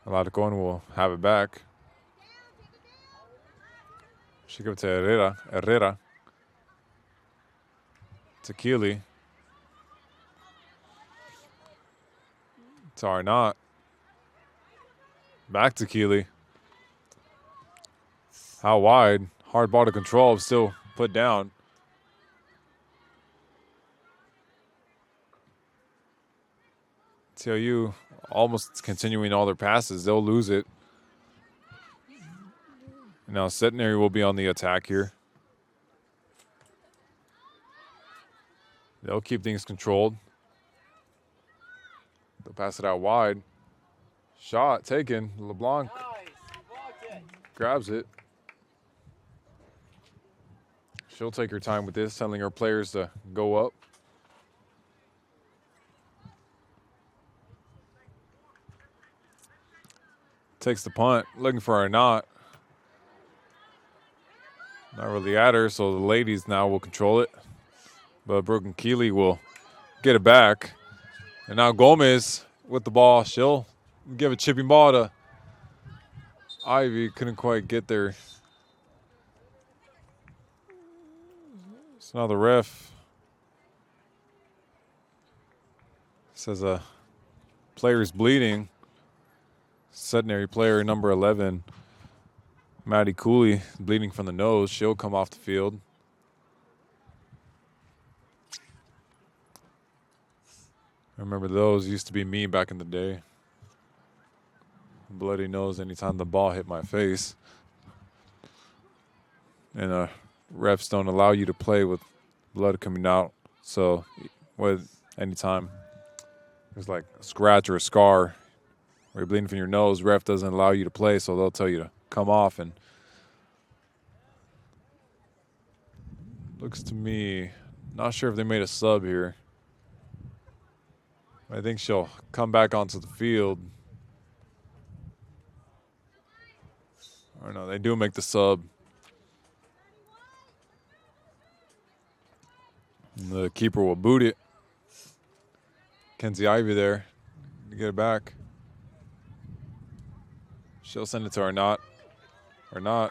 Alarcon will have it back. She gives it to Herrera. To Keeley. To Arnott. Back to Keeley. How wide? Hard ball to control, still put down. TLU almost continuing all their passes. They'll lose it. Now Centenary will be on the attack here. They'll keep things controlled. They'll pass it out wide. Shot taken. LeBlanc grabs it. She'll take her time with this, telling her players to go up. Takes the punt, looking for a knot. Not really at her, so the ladies now will control it. But Brooke and Keeley will get it back. And now Gomez with the ball. She'll give a chipping ball to Ivy. Couldn't quite get there. So now the ref says a player's bleeding. Centenary player number 11, Maddie Cooley, bleeding from the nose. She'll come off the field. I remember those used to be me back in the day. Bloody nose anytime the ball hit my face. And refs don't allow you to play with blood coming out. So with anytime there's like a scratch or a scar, or you're bleeding from your nose, ref doesn't allow you to play, so they'll tell you to come off. And looks to me, not sure if they made a sub here. I think she'll come back onto the field. Or no, they do make the sub. And the keeper will boot it. Kenzie Ivy there to get it back. She'll send it to Arnott. Arnott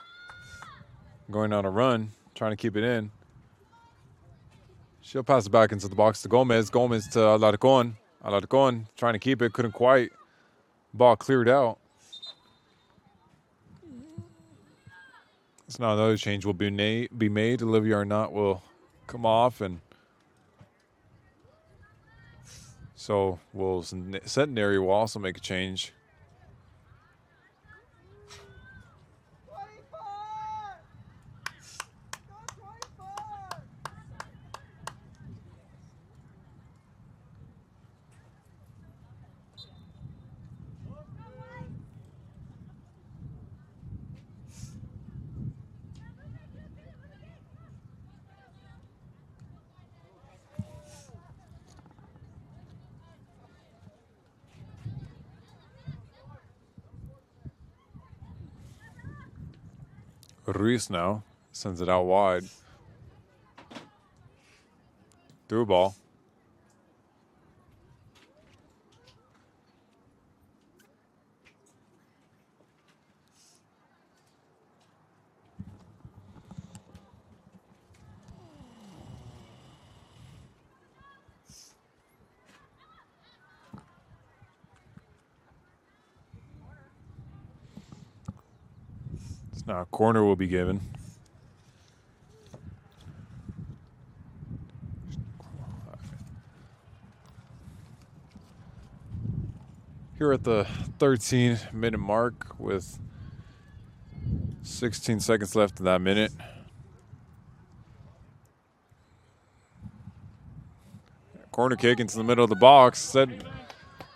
going on a run, trying to keep it in. She'll pass it back into the box to Gomez. Gomez to Alarcon. Alarcon trying to keep it, couldn't quite. Ball cleared out. So now another change will be made. Olivia Arnott will come off, and so Centenary will also make a change. Ruiz now sends it out wide. Through ball. So now a corner will be given. Here at the 13-minute mark with 16 seconds left in that minute. Corner kick into the middle of the box. Said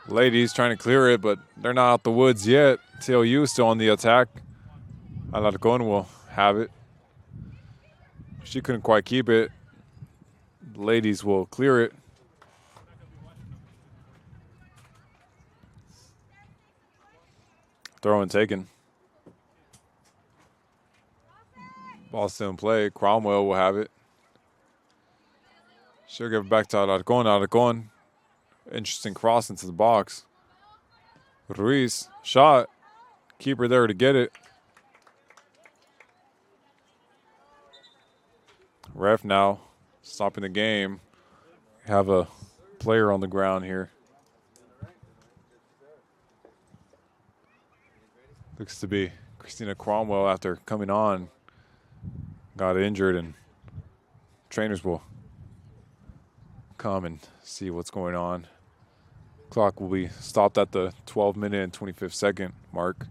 ladies trying to clear it, but they're not out the woods yet. TLU still on the attack. Alarcon will have it. She couldn't quite keep it. The ladies will clear it. Throw and taken. Ball still in play. Cromwell will have it. She'll give it back to Alarcon. Alarcon. Interesting cross into the box. Ruiz. Shot. Keeper there to get it. Ref now stopping the game. Have a player on the ground here. Looks to be Christina Cromwell after coming on. Got injured, and trainers will come and see what's going on. Clock will be stopped at the 12-minute and 25th second mark.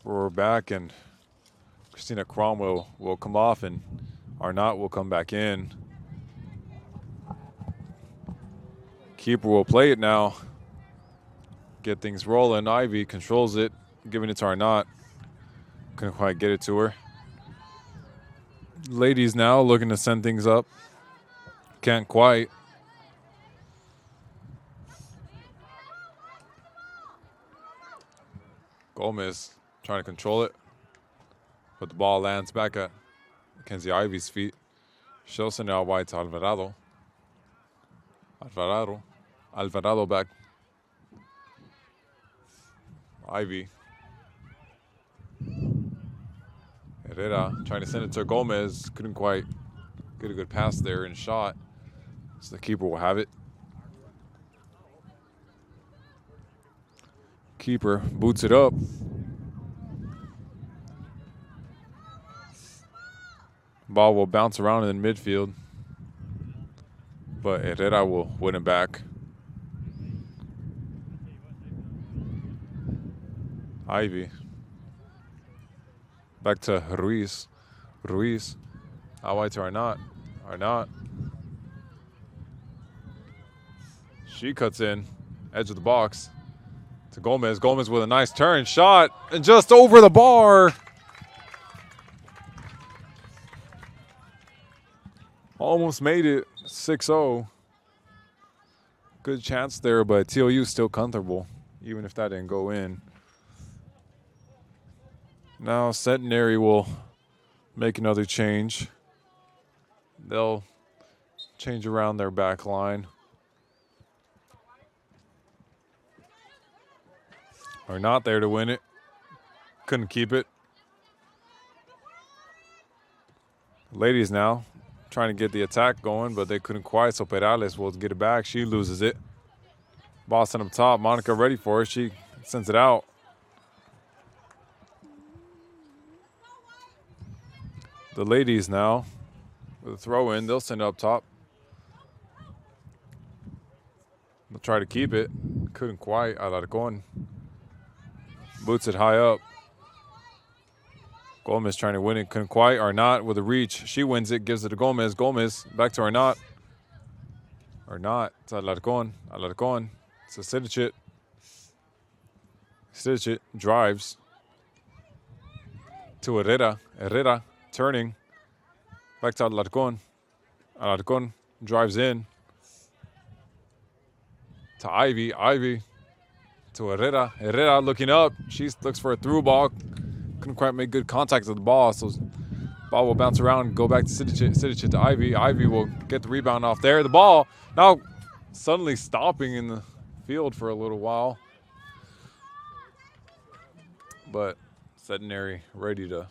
We're back, and Christina Cromwell will come off, and Arnott will come back in. Keeper will play it now. Get things rolling. Ivy controls it, giving it to Arnott. Couldn't quite get it to her. Ladies now looking to send things up. Can't quite. Gomez trying to control it, but the ball lands back at Mackenzie Ivy's feet. She'll send it out wide to Alvarado. Alvarado back. Ivy. Herrera trying to send it to Gomez. Couldn't quite get a good pass there and shot. So the keeper will have it. Keeper boots it up. Ball will bounce around in the midfield, but Herrera will win it back. Ivy. Back to Ruiz. Ruiz. Out wide to Arnott. Arnott. She cuts in. Edge of the box. To Gomez. Gomez with a nice turn. Shot. And just over the bar. Almost made it. 6-0. Good chance there, but TLU still comfortable, even if that didn't go in. Now Centenary will make another change. They'll change around their back line. Are not there to win it. Couldn't keep it. Ladies now trying to get the attack going, but they couldn't quite, so Perales will get it back. She loses it. Boston up top. Monica ready for it. She sends it out. The ladies now with a throw in. They'll send it up top. They'll try to keep it. Couldn't quite. Alarcon boots it high up. Gomez trying to win it. Couldn't quite. Arnott with a reach. She wins it. Gives it to Gomez. Gomez back to Arnott. Arnott to Alarcon. Alarcon to Sidicic. Sidicic drives to Herrera. Herrera turning. Back to Alarcon. Alarcon drives in. To Ivy. Ivy to Herrera. Herrera looking up. She looks for a through ball. Couldn't quite make good contact with the ball. So ball will bounce around and go back to Sidicic. Sidicic to Ivy. Ivy will get the rebound off there. The ball now suddenly stopping in the field for a little while. But Centenary ready to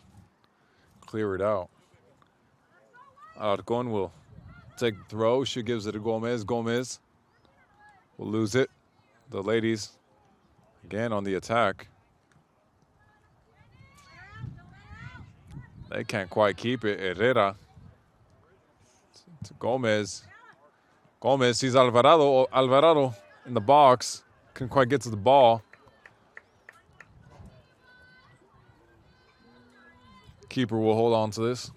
clear it out. Alarcon will take the throw. She gives it to Gomez. Gomez will lose it. The ladies again on the attack. They can't quite keep it. Herrera to Gomez. Gomez sees Alvarado. Alvarado in the box. Couldn't quite get to the ball. Keeper will hold on to this.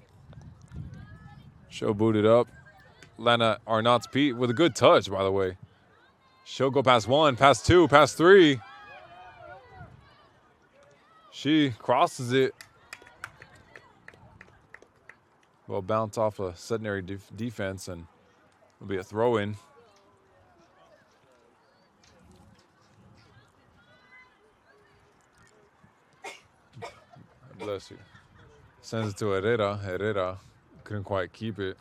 She'll boot it up. Lana Arnott's Pete with a good touch, by the way. She'll go past one, past two, past three. She crosses it. Will bounce off a Centenary defense and will be a throw-in. Bless you. Sends it to Herrera. Herrera couldn't quite keep it.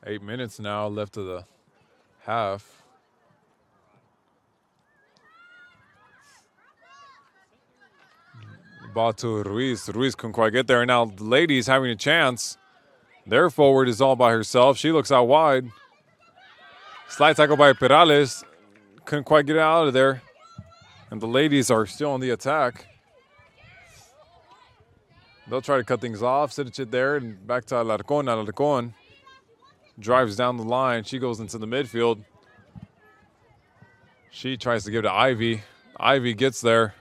Eight minutes now left of the half. Ball to Ruiz. Ruiz couldn't quite get there. Now the ladies having a chance. Their forward is all by herself. She looks out wide. Slide tackle by Perales. Couldn't quite get out of there. And the ladies are still on the attack. They'll try to cut things off. Sidicic there and back to Alarcon. Alarcon drives down the line. She goes into the midfield. She tries to give to Ivy. Ivy gets there.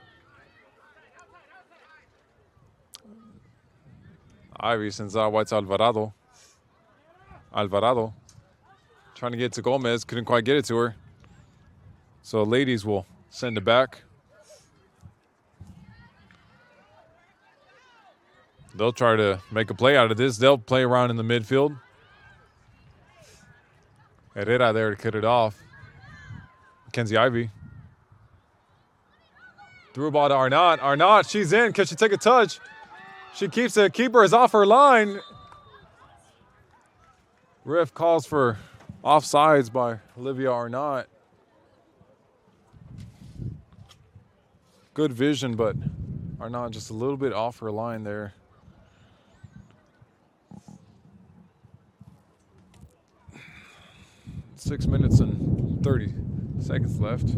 Ivy sends out wide to Alvarado. Alvarado trying to get to Gomez. Couldn't quite get it to her. So ladies will send it back. They'll try to make a play out of this. They'll play around in the midfield. Herrera there to cut it off. Mackenzie Ivy. Threw a ball to Arnott. Arnott, she's in. Can she take a touch? She keeps it. Keeper is off her line. Ref calls for offsides by Olivia Arnott. Good vision, but Arnott just a little bit off her line there. Six minutes and 30 seconds left.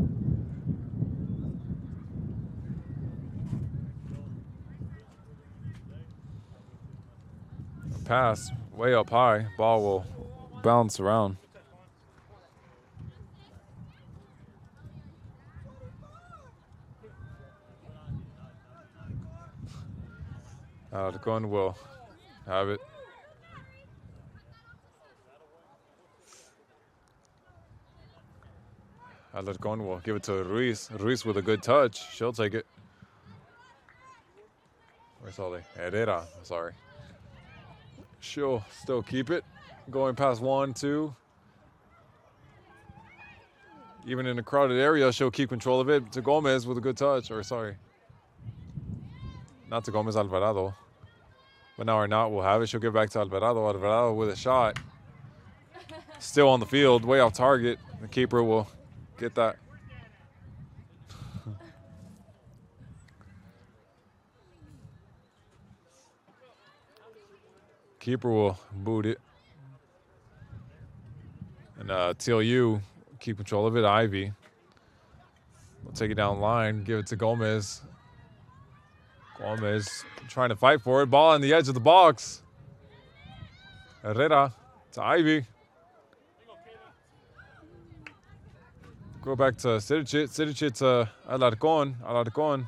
Pass way up high. Ball will bounce around. The gun will have it. Alarcon will give it to Ruiz. Ruiz with a good touch. She'll take it. Where's Ole? Herrera, sorry. She'll still keep it. Going past 1, 2. Even in a crowded area, she'll keep control of it. To Gomez with a good touch. Or sorry. Not to Gomez, Alvarado. But now Arnott will have it. She'll give back to Alvarado. Alvarado with a shot. Still on the field, way off target. The keeper will get that. Keeper will boot it. And TLU keep control of it. Ivy will take it down the line, give it to Gomez. Gomez trying to fight for it. Ball on the edge of the box. Herrera to Ivy. Go back to Sidicic. Sidicic to Alarcon. Alarcon.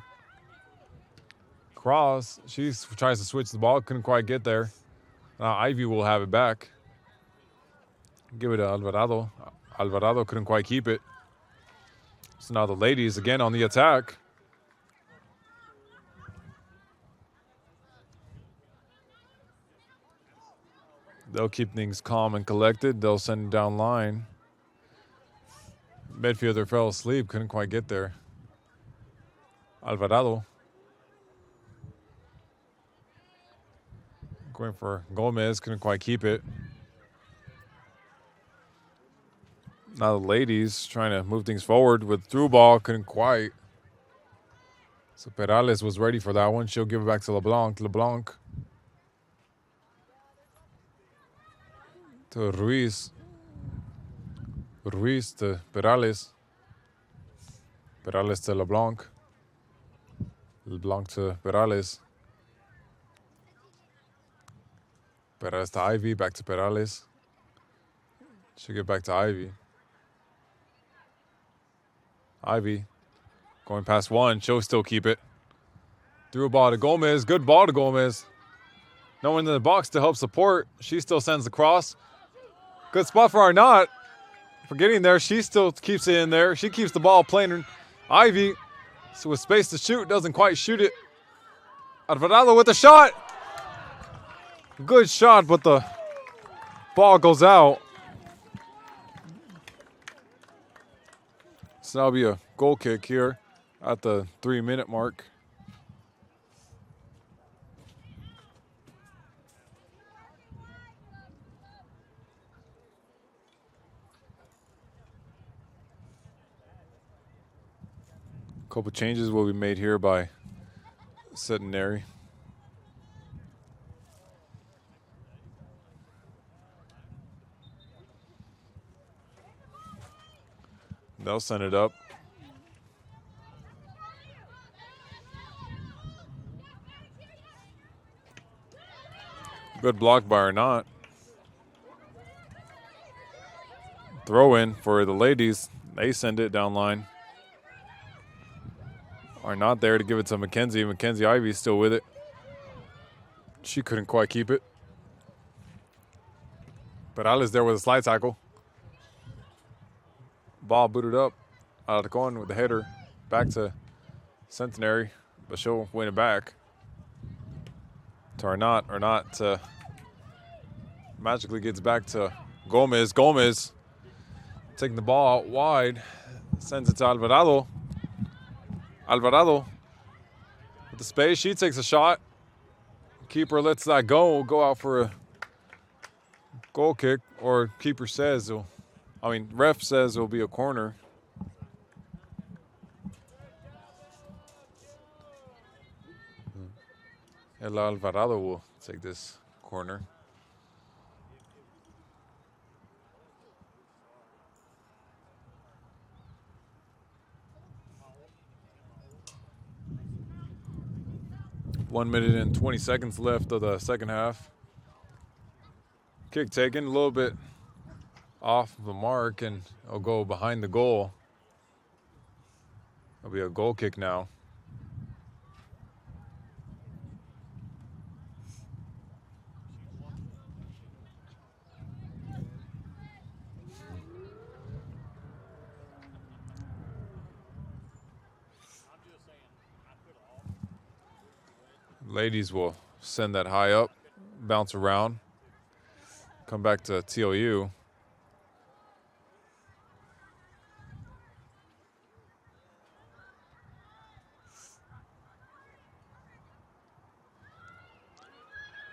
Cross. She tries to switch the ball. Couldn't quite get there. Now Ivy will have it back. Give it to Alvarado. Alvarado couldn't quite keep it. So now the ladies again on the attack. They'll keep things calm and collected. They'll send it down line. Midfielder fell asleep, couldn't quite get there. Alvarado. Going for Gomez, couldn't quite keep it. Now the ladies trying to move things forward with through ball, couldn't quite. So Perales was ready for that one. She'll give it back to LeBlanc. LeBlanc to Ruiz. Ruiz to Perales. Perales to LeBlanc. LeBlanc to Perales. Perales to Ivy, back to Perales. She'll get back to Ivy. Ivy going past 1. She'll still keep it. Threw a ball to Gomez. Good ball to Gomez. No one in the box to help support. She still sends the cross. Good spot for Arnott. For getting there, she still keeps it in there. She keeps the ball playing. Ivy, so with space to shoot, doesn't quite shoot it. Alvarado with a shot. Good shot, but the ball goes out. So that'll be a goal kick here at the 3-minute mark. A couple changes will be made here by Centenary. They'll send it up. Good block by Arnott. Throw in for the ladies. They send it down line. Are not there to give it to Mackenzie. Mackenzie Ivy's still with it. She couldn't quite keep it. Perales there with a slide tackle. Ball booted up out of the corner with the header. Back to Centenary, but she'll win it back. To Arnott. Arnott magically gets back to Gomez. Gomez taking the ball out wide. Sends it to Alvarado. Alvarado with the space. She takes a shot. Keeper lets that go out for a goal kick, or keeper says, ref says it'll be a corner. El Alvarado will take this corner. One minute and 20 seconds left of the second half. Kick taken, a little bit off the mark, and it'll go behind the goal. It'll be a goal kick now. Ladies will send that high up, bounce around, come back to TLU.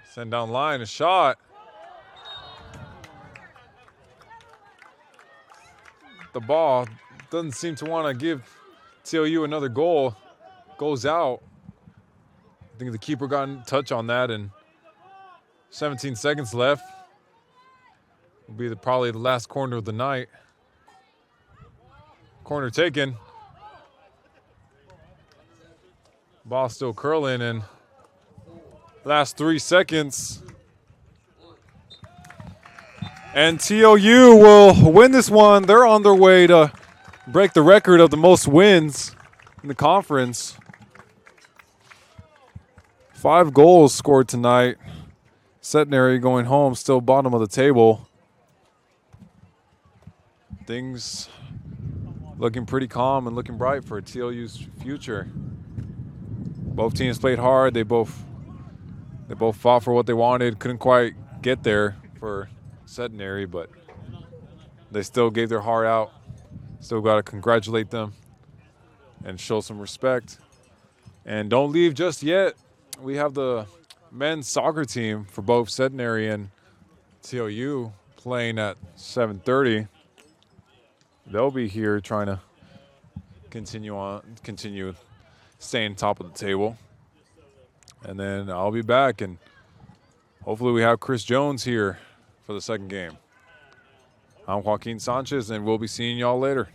Send down line, a shot. The ball doesn't seem to want to give TLU another goal. Goes out. I think the keeper got in touch on that, and 17 seconds left. Will be probably the last corner of the night. Corner taken. Ball still curling, and last 3 seconds. And TLU will win this one. They're on their way to break the record of the most wins in the conference. 5 goals scored tonight. Centenary going home, still bottom of the table. Things looking pretty calm and looking bright for TLU's future. Both teams played hard. They both fought for what they wanted. Couldn't quite get there for Centenary, but they still gave their heart out. Still got to congratulate them and show some respect. And don't leave just yet. We have the men's soccer team for both Centenary and TLU playing at 7:30. They'll be here trying to continue staying top of the table. And then I'll be back, and hopefully we have Chris Jones here for the second game. I'm Joaquin Sanchez, and we'll be seeing y'all later.